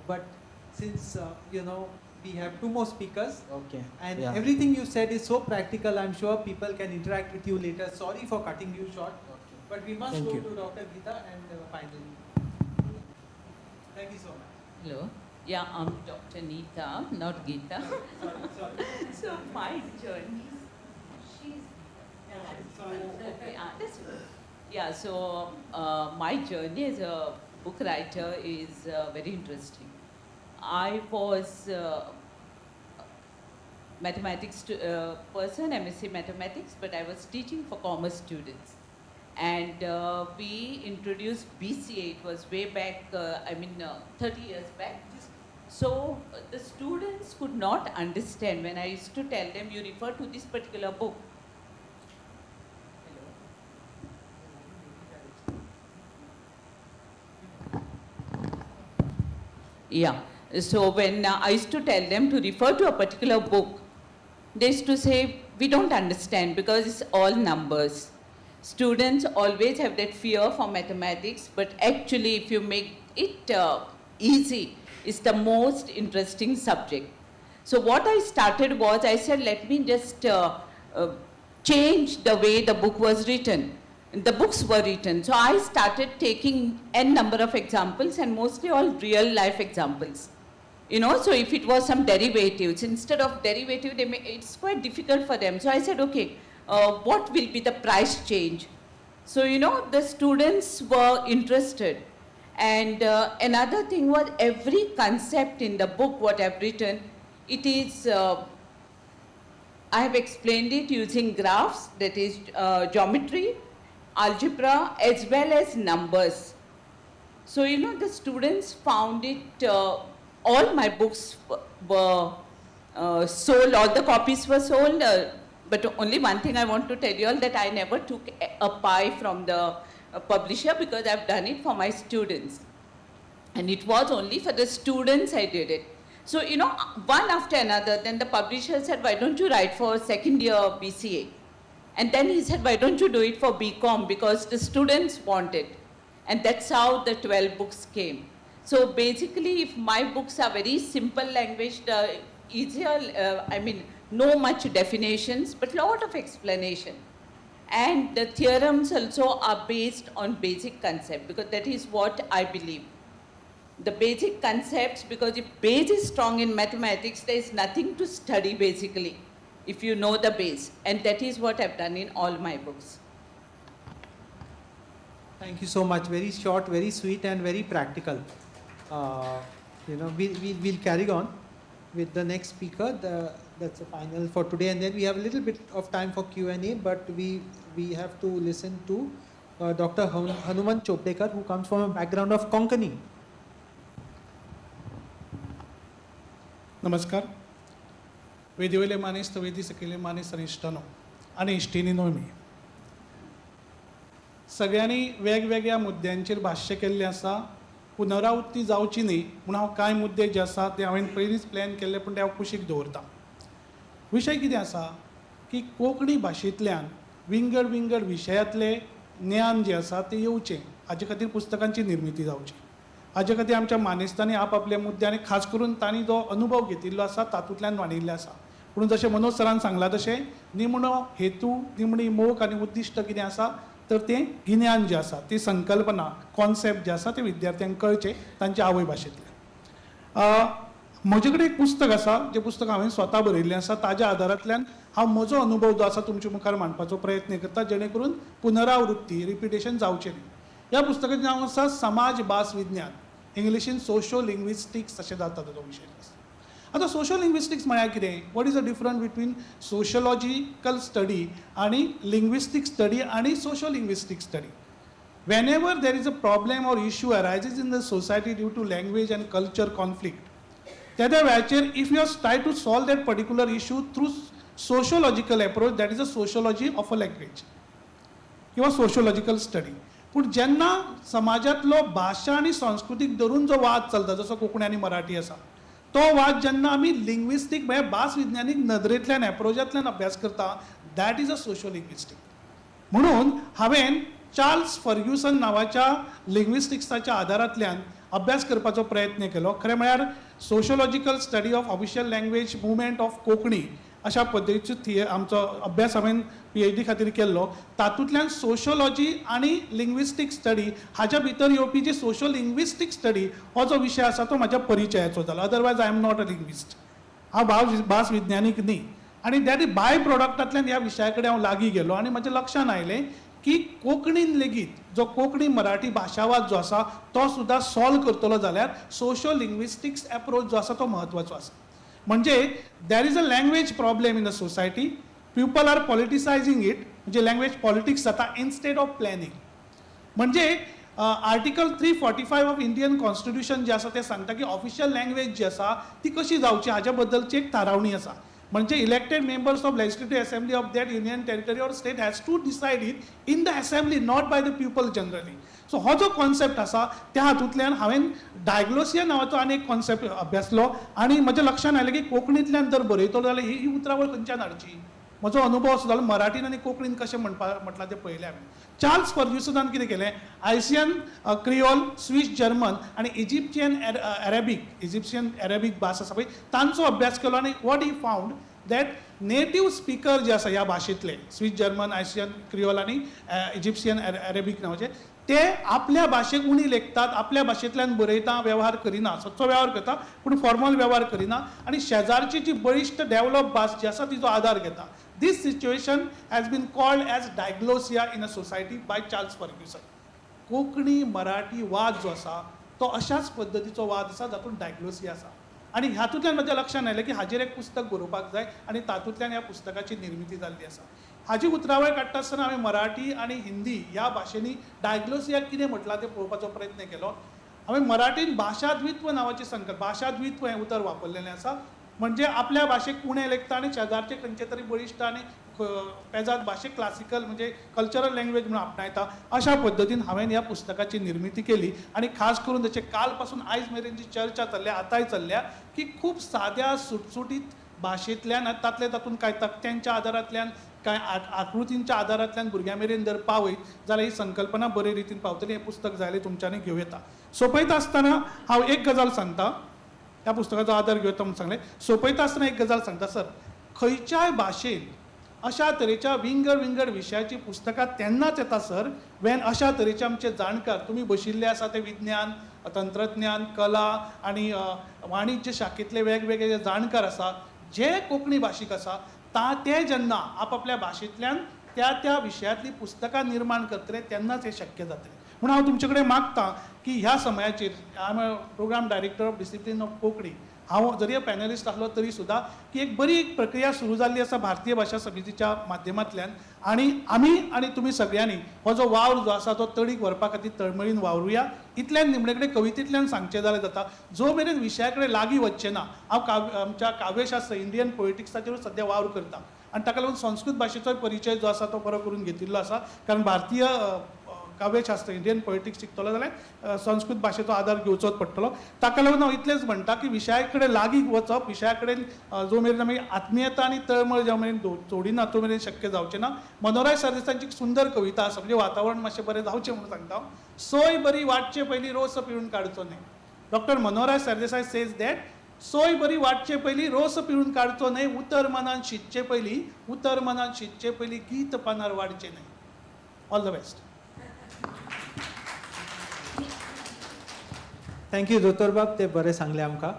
but since, we have 2 more speakers. Okay. And yeah. everything you said is so practical, I'm sure people can interact with you later. Sorry for cutting you short, but we must Thank go you. to Dr. Geeta and finally. Thank you so much. Hello. Yeah, I'm Dr. Neeta, not Geeta. Sorry. So my journey, okay, that's good. Yeah, so my journey as a book writer is very interesting. I was mathematics person, MSc Mathematics, but I was teaching for commerce students. And we introduced BCA, it was way back, 30 years back. So the students could not understand when I used to tell them, you refer to this particular book. Yeah, so when I used to tell them to refer to a particular book, they used to say, we don't understand because it's all numbers. Students always have that fear for mathematics, but actually if you make it easy, it's the most interesting subject. So what I started was, I said, let me just change the way the book was written. The books were written. So I started taking n number of examples, and mostly all real life examples. You know, so if it was some derivatives, instead of derivative, it's quite difficult for them. So I said, okay, what will be the price change? So, you know, the students were interested. And another thing was, every concept in the book, what I've written, it is, I have explained it using graphs, that is geometry, algebra, as well as numbers. So, you know, the students found it, all my books were sold, all the copies were sold, but only one thing I want to tell you all, that I never took a pie from the publisher, because I've done it for my students. And it was only for the students I did it. So, you know, one after another, then the publisher said, why don't you write for second year BCA? And then he said, why don't you do it for BCom, because the students want it. And that's how the 12 books came. So basically, if my books are very simple language, the easier, I mean, no much definitions, but lot of explanation. And the theorems also are based on basic concept, because that is what I believe. The basic concepts, because if base is strong in mathematics, there is nothing to study basically, if you know the base. And that is what I've done in all my books. Thank you so much. Very short, very sweet, and very practical. You know, we'll carry on with the next speaker. That's the final for today, and then we have a little bit of time for Q&A, but we have to listen to Dr. Hanuman Chopdekar, who comes from a background of Konkani. नमस्कार. वेदिवयले मानेस तर वेदी सकयले मानेस आनी इश्टानो आनी इश्टिनीनो मी सगळ्यांनी वेगवेगळ्या मुद्द्यांचेर भाश्य केल्लें आसा. पुनरावृत्ती जावची न्ही म्हूण हांव कांय मुद्दे जे आसा ते हांवें पयलींच प्लॅन केल्ले, पूण ते हांव कुशीक दवरतां. विशय कितें आसा की कोंकणी भाशेंतल्यान विंगड विंगड विशयांतले ज्ञान जे आसा ते येवचें, हाजे खातीर पुस्तकांची निर्मिती जावची. हाजे खातीर आमच्या मानेस्तांनी आपआपल्या मुद्द्यांनी खास करून तांणी जो अनुभव घेतिल्लो आसा तातूंतल्यान वाडिल्ले आसा. पूण जशें मनोज सरान सांगलां तशें निमणो हेतू, निमणी मोख आनी उद्दिश्ट कितें आसा तर तें गिन्यान जें आसा, ती संकल्पना, कॉन्सेप्ट जे आसा ते विद्यार्थ्यांक कळचे तांच्या आवय भाशेंतल्यान. म्हजे कडेन एक पुस्तक आसा, जें पुस्तक हांवें स्वता बरयल्लें आसा. ताज्या आदारांतल्यान हांव म्हजो अनुभव जो आसा तुमचे मुखार मांडपाचो प्रयत्न करता, जेणे करून पुनरावृत्ती, रिपिटेशन जावचें न्ही. ह्या पुस्तकाचें नांव आसा समाज भास विज्ञान, इंग्लिशीन सोशो लिंग्विस्टिक्स अशें जाता तो विशय. आता सोशो लिंग्विस्टिक्स म्हळ्यार कितें? What is the difference between sociological study आनी लिंग्विस्टीक स्टडी आनी socio linguistic study? Whenever there is a problem or issue arises in the society due to language and culture conflict, त्या वेळाचेर if you try to solve that particular issue through sociological approach, that is a sociology of a language किंवा sociological study. पूण जेन्ना समाजांतलो भाशा आनी संस्कृतीक धरून जो वाद चलता, जसो कोंकणी आनी मराठी आसा, तो वाद जेन्ना आमी लिंग्विस्टीक म्हळ्यार भास विज्ञानीक नदरेंतल्यान, एप्रोचांतल्यान अभ्यास करता, that is a socio linguistic. म्हणून हांवें चार्ल्स फर्ग्युसन नांवाच्या लिंग्विस्टिक्साच्या आदारांतल्यान अभ्यास करपाचो प्रयत्न केलो. खरें म्हळ्यार sociological study of official language movement of Konkani अशा पद्दतीचो आमचो अभ्यास हांवें PhD खातीर केल्लो. तातूंतल्यान सोशियोलॉजी आनी लिंग्विस्टीक स्टडी हाच्या भितर येवपी जी सोशो लिंग्विस्टीक स्टडी हो जो विशय आसा तो म्हाज्या परिचयाचो जाला. Otherwise I am not a linguist. हांव भास विज्ञानीक न्ही. आनी दॅट बाय प्रॉडक्टांतल्यान ह्या विशया कडेन हांव लागीं गेलो आनी म्हज्या लक्षांत आयलें की कोंकणीन लेगीत जो कोंकणी मराठी भाशावाद जो आसा तो सुद्दां सॉल्व करतलो जाल्यार सोशो लिंग्विस्टिक्स एप्रोच जो आसा तो म्हत्वाचो आसा. म्हणजे there is a language problem in the society. People are politicising it, म्हणजे लँग्वेज पॉलिटिक्स जाता इन्स्टेड ऑफ प्लॅनिंग. म्हणजे आर्टिकल 345 ऑफ इंडियन कॉन्स्टिट्यूशन जे आसा ते सांगता की ऑफिशियल लँग्वेज जी आसा ती कशी जावची हाच्या बद्दलची एक थारावणी आसा. म्हणजे elected members of legislative assembly of that union territory or state has to decide it in the assembly, not by the people generally. So हो जो कॉन्सेप्ट आसा त्या हातूंतल्यान हांवें डायग्लोसिया नांवाचो आनी एक कॉन्सेप्ट अभ्यासलो आनी म्हज्या लक्षांत आयलें की कोंकणींतल्यान जर बरयतलो जाल्यार ही उतरावळ खंयच्यान हाडची. म्हजो अनुभव असो जाल्यार मराठीन आनी कोंकणीन कशें म्हटलां तें पळयलें हांवें. चार्ल्स फर्ग्युसनान कितें केलें, आयसियन क्रियोल, स्विस जर्मन आनी इजिप्शियन अरेबीक भास आसा पळय तांचो अभ्यास केलो आनी what he found that native speaker जे आसा ह्या भाशेंतले स्विस जर्मन, आयसियन क्रियोल आनी इजिप्शियन अरेबीक नांवाचे ते आपल्या भाशेक उणी लेखतात, आपल्या भाशेंतल्यान बरयता, वेव्हार करिना, सदचो वेव्हार करता पूण फॉर्मल वेव्हार करिना आनी शेजारची जी बळिश्ट डेव्हलप भास जी आसा तिचो आदार घेता. This situation has been called as diglossia in a society by Charles Ferguson. Konkani Marathi वाद जो आसा तो अशाच पद्दतीचो वाद आसा जातूंत डायग्लोसिया आसा. आनी हातूंतल्यान म्हज्या लक्षांत आयलें की हाजेर एक पुस्तक बरोवपाक जाय आनी तातूंतल्यान ह्या पुस्तकाची निर्मिती जाल्ली आसा. हाची उतरावळ काडटा आसतना हांवें मराठी आनी हिंदी ह्या भाशेनी डायग्लोसिया कितें म्हटलां तें पळोवपाचो प्रयत्न केलो. हांवें मराठीन भाशाद्वित्व नांवाची संकल्पना, भाशाद्वित्व हें उतर वापरलेलें आसा. म्हणजे आपल्या भाशेक उणें लेखता आनी शेजारचे खंयचे तरी बळिश्ट आनी पेजाद भाशेक क्लासिकल म्हणजे कल्चरल लँग्वेज म्हणून आपणायता. अशा पद्दतीन हांवें ह्या पुस्तकाची निर्मिती केली आनी खास करून ताचे काल पासून आयज मेरेन जी चर्चा चल्ल्या आतांय चल्ल्या की खूब साद्या सुटसुटीत भाशेंतल्यान तातूंत कांय तक्त्यांच्या आदारांतल्यान कांय आकृतींच्या आदारांतल्यान भुरग्यां मेरेन जर पावयत जाल्यार ही संकल्पना बरे रितीन पावतली. हें पुस्तक जाय तुमच्यांनी घेवं येता. सोंपयता आसतना हांव एक गजाल सांगता, त्या पुस्तकाचो आदार घेवता म्हणून सांगलें. सोंपयता आसतना एक गजाल सांगता, सर खंयच्याय भाशेन अशा तरेच्या विंगड विशयाची पुस्तकां तेन्नाच येता सर वेन अशा तरेचे आमचे जाणकार तुमी बशिल्ले आसा ते विज्ञान, तंत्रज्ञान, कला आनी वाणिज्य शाखेंतले वेगवेगळे जे जाणकार आसा जे कोंकणी भाशीक आसा ते जेन्ना आपापल्या भाशेंतल्यान त्या विशयांतलीं पुस्तकां निर्माण करतले तेन्नाच हें शक्य जातलें. म्हणून हांव तुमचे कडेन मागतां की ह्या समयाचेर I am program director of discipline of Konkani, हांव जरी पॅनलिस्ट आसलो तरी सुद्दां की एक बरी प्रक्रिया सुरू जाल्ली आसा भारतीय भाशा समितीच्या माध्यमांतल्यान आनी आमी आनी तुमी सगळ्यांनी हो जो वावर जो आसा तो तडीक व्हरपा खातीर तळमळीन वावरुया. इतल्यान निमणे कडेन कवितेंतल्यान सांगचें जालें जाता, जो मेरेन विशया कडेन लागीं वचचें ना. हांव आमच्या काव्यशास्त्र इंडियन पोलिटिक्साचेरूच सद्या वावर करता आनी ताका लागून संस्कृत भाशेचोय परिचय जो आसा तो बरो करून घेतिल्लो आसा. कारण भारतीय काव्यशास्त्र इंडियन पोलिटिक्स शिकतलो जाल्यार संस्कृत भाशेचो आदार घेवचोच पडटलो. ताका लागून हांव इतलेंच म्हणटा की विशया कडेन लागीं वचप, विशया कडेन जो मेरेन आमी आत्मीयता आनी तळमळ ज्या मेरेन जोडिना तो मेरेन शक्य जावचें ना. मनोहरराय सरदेसायांची एक सुंदर कविता आसा, म्हणजे वातावरण मातशें बरें जावचें म्हणून सांगता. सोय बरी वाटचे पयलीं रोस पिळून काडचो न्हय. Doctor Manoharrai Sardesai says that सोय बरी वाटचे पयलीं रोस पिळून काडचो न्हय, उतर मनान शिजचे पयलीं गीत पानार वाडचें न्हय. All the best. Thank you, Dotorbab, ते बरे सांगले आमकां.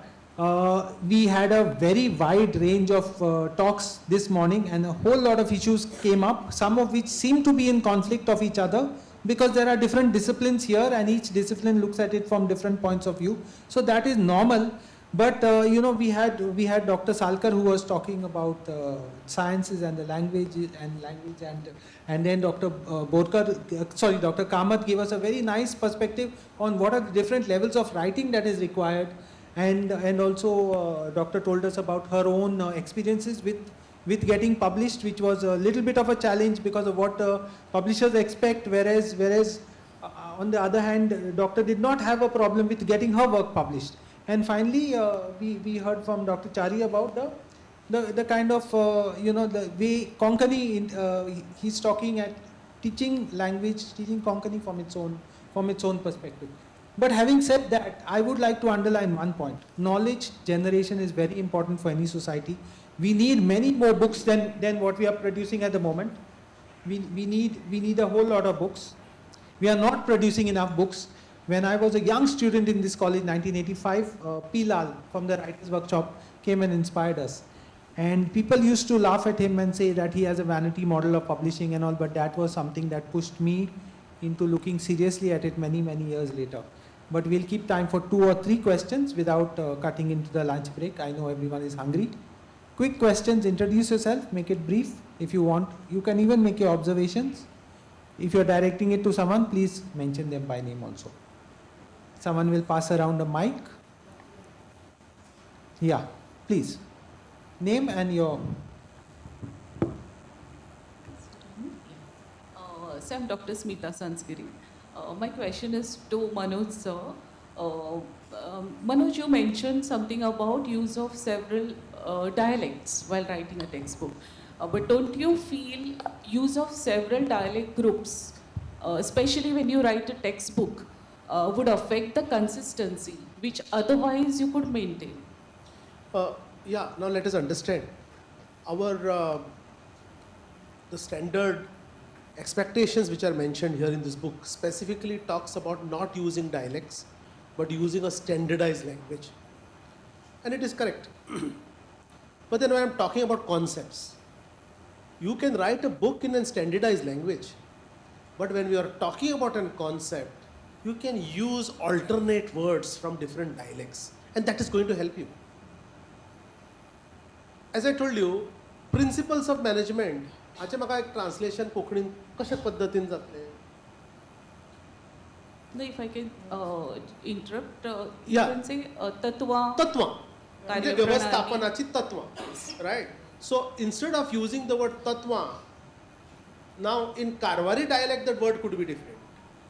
We had a very wide range of talks this morning and a whole lot of issues came up, some of which seem to be in conflict of each other because there are different disciplines here and each discipline looks at it from different points of view. So that is normal. But we had Dr. Salkar who was talking about sciences and the language and then Dr. Dr. Kamath gave us a very nice perspective on what are the different levels of writing that is required, and also Doctor told us about her own experiences with getting published, which was a little bit of a challenge because of what publishers expect, whereas on the other hand, Doctor did not have a problem with getting her work published. And finally, we heard from Dr. Chari about the kind of, the way Konkani, he's talking at teaching language, teaching Konkani from its own perspective. But having said that, I would like to underline one point. Knowledge generation is very important for any society. We need many more books than what we are producing at the moment. We need a whole lot of books. We are not producing enough books. When I was a young student in this college, 1985, P. Lal from the Writers' Workshop came and inspired us. And people used to laugh at him and say that he has a vanity model of publishing and all, but that was something that pushed me into looking seriously at it many, many years later. But we'll keep time for 2 or 3 questions without cutting into the lunch break. I know everyone is hungry. Quick questions, introduce yourself, make it brief if you want. You can even make your observations. If you're directing it to someone, please mention them by name also. Someone will pass around a mic. Yeah, please. Name and your... So I'm Dr. Smita Sansgiri. My question is to Manoj sir. Manoj, you mentioned something about use of several dialects while writing a textbook. But don't you feel use of several dialect groups, especially when you write a textbook, would affect the consistency, which otherwise you could maintain? Yeah, now let us understand. The standard expectations which are mentioned here in this book specifically talks about not using dialects, but using a standardized language. And it is correct. But then when I'm talking about concepts, you can write a book in a standardized language, but when we are talking about a concept, you can use alternate words from different dialects, and that is going to help you. As I told you, principles of management, हाचे म्हाका एक translation कोंकणीन कशा पद्दतीन जातलें? No, if I can interrupt, you Yeah. can say tatva. Tatva. म्हणजे कार्यप्रणाली. व्यवस्थापनाची तत्व, right? So instead of using the word tatva, now in Karwari dialect that word could be different.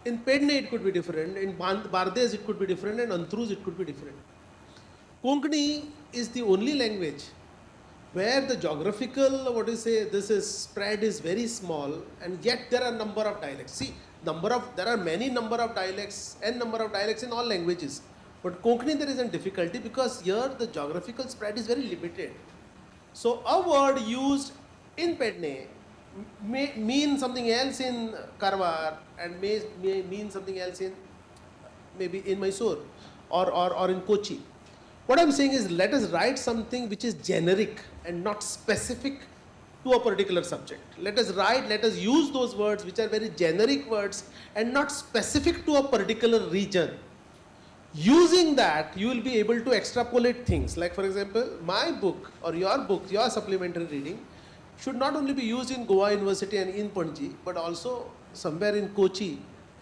In Pedne it could be different. In Bardes it could be different. And Antruz it could be different. Konkani is the only language where the geographical, this is spread is very small, and yet there are number of dialects. See, there are many number of dialects, n number of dialects in all languages. But Konkani there is a difficulty because here the geographical spread is very limited. So a word used in Pedne may mean something else in Karwar and may mean something else in maybe in Mysore or in Kochi. What I'm saying is, let us write something which is generic and not specific to a particular subject. Let us use those words which are very generic words and not specific to a particular region. Using that, you will be able to extrapolate things. Like for example, my book or your book, your supplementary reading should not only be used in Goa University and in Panji, but also somewhere in Kochi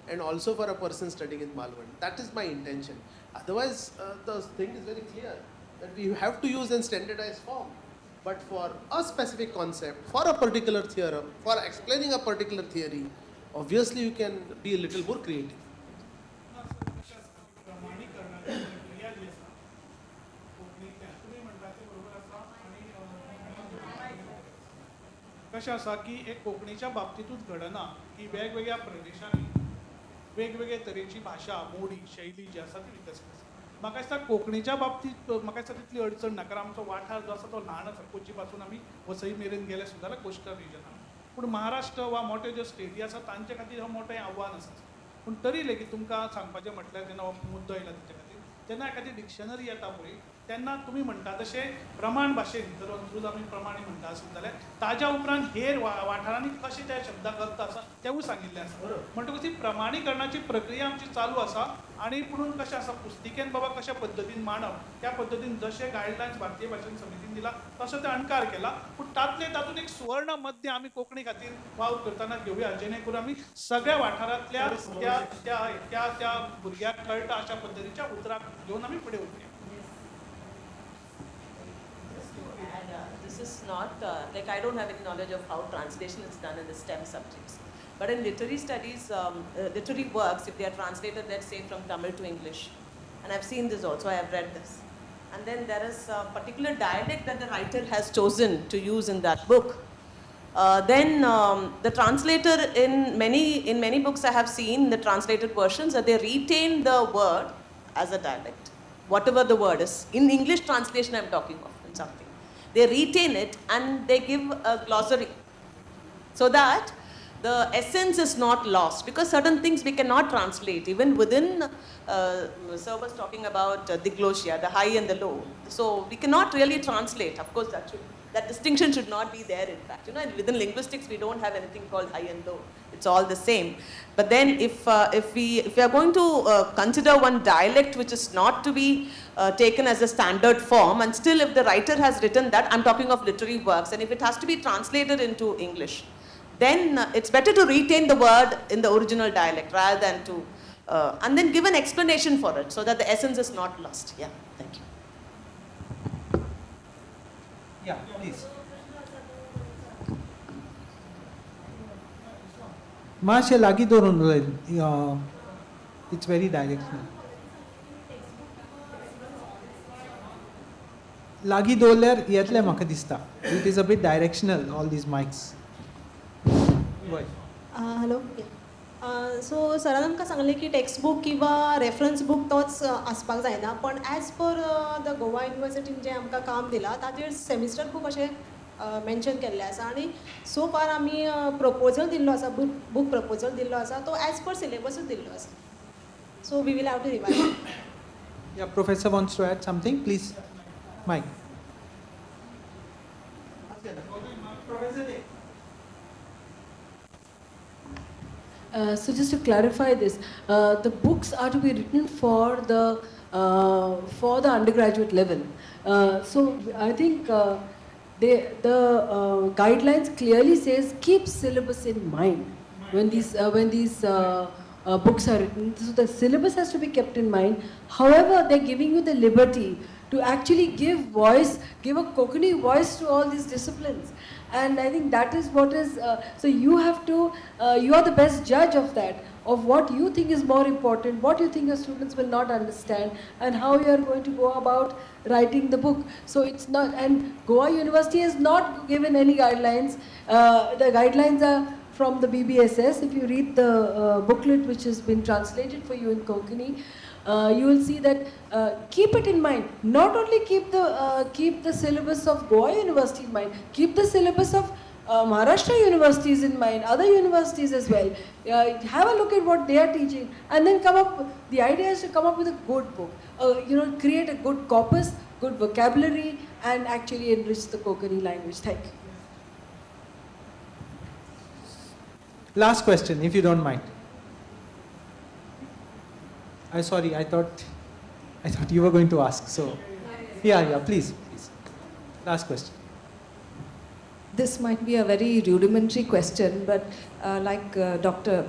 and also for a person studying in Malvan. That is my intention. Otherwise, the thing is very clear that we have to use in standardized form. But for a specific concept, for a particular theorem, for explaining a particular theory, obviously you can be a little more creative. कशें आसा की एक कोंकणीच्या बाबतींतूच घडना की वेगवेगळ्या प्रदेशांनी वेगवेगळे तरेची भाशा मोडी शैली जी आसा ती विकसीत आसा. म्हाका दिसता कोंकणीच्या बाबतींत म्हाका दिसता तितली अडचण ना, कारण आमचो वाठार जो आसा तो ल्हान आसा. कोची पासून आमी वसई मेरेन गेले सुद्दां जाल्यार कोस्टल रिजनान. पूण महाराष्ट्र वा मोठ्यो ज्यो स्टेटी आसा तांचे खातीर हो मोठें आव्हान आसा. पूण तरी लेगीत तुमकां सांगपाचें म्हटल्यार जेन्ना हो मुद्दो येयला ताचे खातीर, जेन्ना एखादी डिक्शनरी येता पळय तेन्ना तुमी म्हणटा तशें प्रमाण भाशेन जर अंत्रूज आमी प्रमाणी म्हणटा आसत जाल्यार ताज्या उपरांत हेर वाठारांनी कशें त्या शब्दाक अर्थ आसा तेवूय सांगिल्लें आसा. म्हणटकूच ही प्रमाणीकरणाची प्रक्रिया आमची चालू आसा. आनी पुणून कशें आसा, पुस्तिकेन बाबा कशा पद्दतीन मांडप, त्या पद्दतीन जशे गायडलायन्स भारतीय भाशण समितीन दिला तसो ते अणकार केला. पूण तातूंत एक सुवर्ण मध्य आमी कोंकणी खातीर वावर करतना घेवया, जेणे करून आमी सगळ्या वाठारांतल्या त्या भुरग्याक कळटा अशा पद्दतीच्या उतराक घेवन आमी फुडें वचया. This is not, like I don't have any knowledge of how translation is done in the STEM subjects. But in literary studies, literary works, if they are translated, let's say from Tamil to English, and I've seen this also, I have read this. And then there is a particular dialect that the writer has chosen to use in that book. Then the translator in many books I have seen, the translated versions, that they retain the word as a dialect, whatever the word is. In English translation I'm talking of, in something. They retain it and they give a glossary so that the essence is not lost, because certain things we cannot translate even within. Sir was talking about diglosia, the high and the low, so we cannot really translate. Of course that distinction should not be there. In fact, within linguistics we don't have anything called high and low, it's all the same. But then if we are going to consider one dialect which is not to be taken as a standard form, and still if the writer has written that, I'm talking of literary works, and if it has to be translated into English, then it's better to retain the word in the original dialect rather than to, and then give an explanation for it so that the essence is not lost. Yeah, thank you. Yeah, please. मातशें लागीं धरून उलय. It's very directional. Lagi dawrल्यार येतले म्हाका दिसता. It is a bit directional, all these mics. Hello. So सरान आमकां सांगलें की टेक्स्ट बूक किंवा रेफरन्स बूक तोच आसपाक जायना, पण एज पर द गोवा युनिवर्सिटीन जें आमकां काम दिलां ताचेर सेमिस्टर बूक अशें मेन्शन केल्लें आसा, आनी सो फार आमी प्रपोजल दिल्लो आसा, बूक प्रपोजल दिल्लो आसा तो एज पर सिलेबसूच दिल्लो आसा. So we will have to revise. Yeah, Professor wants to add something, please. Mike. So just to clarify this, the books are to be written for the undergraduate level. So I think the guidelines clearly says keep syllabus in mind when these books are written. So the syllabus has to be kept in mind. However, they're giving you the liberty to actually give a Konkani voice to all these disciplines. And I think that is what is, so you have to, you are the best judge of that, of what you think is more important, what you think your students will not understand, and how you are going to go about writing the book. So it's not, and Goa University has not given any guidelines. The guidelines are from the BBSS. If you read the booklet which has been translated for you in Konkani, you will see that keep it in mind. Not only keep the syllabus of Goa University in mind, keep the syllabus of Maharashtra universities in mind, other universities as well. Have a look at what they are teaching, and then come up. The idea is to come up with a good book. Create a good corpus, good vocabulary, and actually enrich the Konkani language. Thank you. Last question, if you don't mind. Sorry, I thought you were going to ask. So, yeah, please. Last question. This might be a very rudimentary question, but like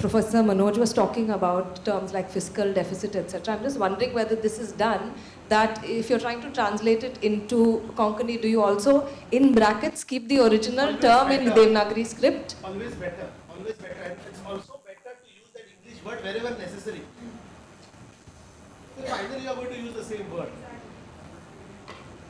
Professor Manoj was talking about terms like fiscal deficit, etc. I'm just wondering whether this is done, that if you're trying to translate it into Konkani, do you also, in brackets, keep the original term in Devanagari script? Always better. And it's also better to use that English word wherever necessary. So finally you are going to use the same word.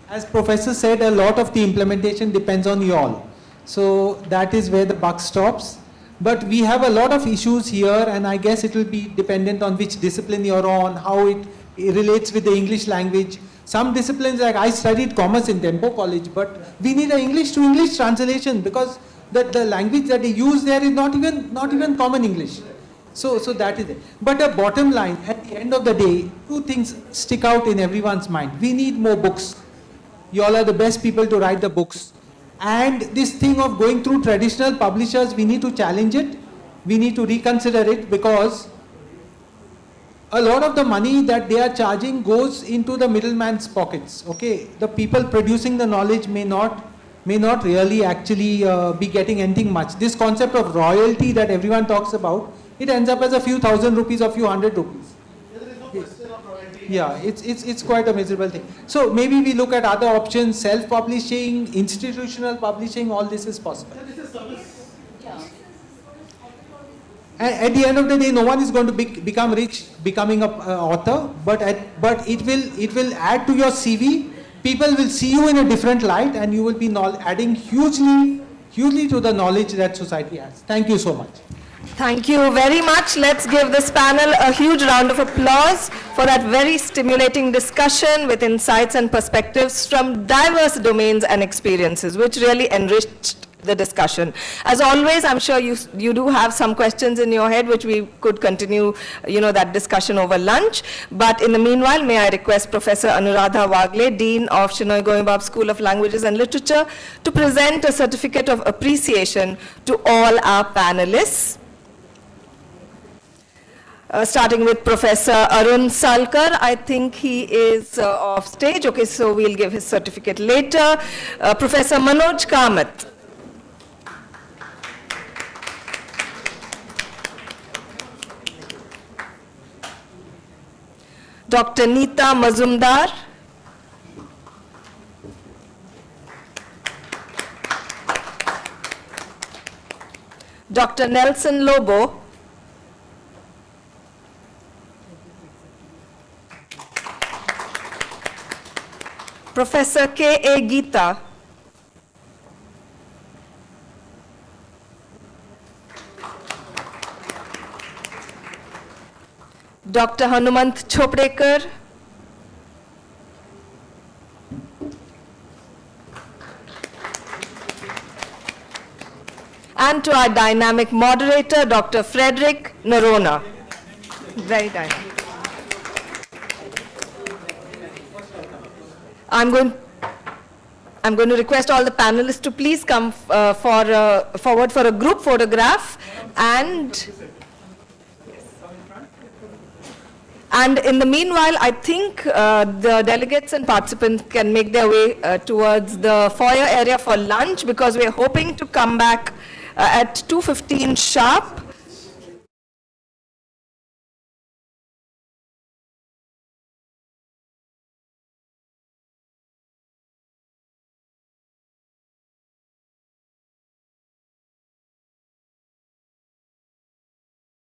As Professor said, a lot of the implementation depends on you all. So that is where the buck stops. But we have a lot of issues here, and I guess it will be dependent on which discipline you're on, how it relates with the English language. Some disciplines, like I studied commerce in Tempo College, but we need an English to English translation because the language that they use there is not even common English. So that is it. But the bottom line, at the end of the day, two things stick out in everyone's mind. We need more books. You all are the best people to write the books. And this thing of going through traditional publishers, we need to challenge it. We need to reconsider it, because a lot of the money that they are charging goes into the middleman's pockets. Okay, the people producing the knowledge may not really actually be getting anything much. This concept of royalty that everyone talks about, it ends up as a few thousand rupees or few hundred rupees. There is no question of royalty. Yeah, it's quite a miserable thing. So maybe we look at other options, self-publishing, institutional publishing, all this is possible. This is service. And at the end of the day, no one is going to become rich becoming an author, but it will add to your CV. People will see you in a different light, and you will be adding hugely to the knowledge that society has. Thank you so much. Thank you very much. Let's give this panel a huge round of applause for that very stimulating discussion with insights and perspectives from diverse domains and experiences, which really enriched the discussion. As always, I'm sure you do have some questions in your head, which we could continue, that discussion over lunch. But in the meanwhile, may I request Professor Anuradha Wagle, Dean of Shenoi Goembab School of Languages and Literature, to present a certificate of appreciation to all our panelists. Starting with Professor Arun Salkar. I think he is off stage. Okay, so we'll give his certificate later. Professor Manoj Kamath. Dr. Neeta Mazumdar. Dr. Nelson Lobo. Professor K.A. Geeta. Dr. Hanumant Choprekar. And to our dynamic moderator, Dr. Frederick Norona. Very dynamic. I'm going to request all the panelists to please come forward for a group photograph, and in the meanwhile, I think the delegates and participants can make their way towards the foyer area for lunch, because we're hoping to come back at 2:15 sharp.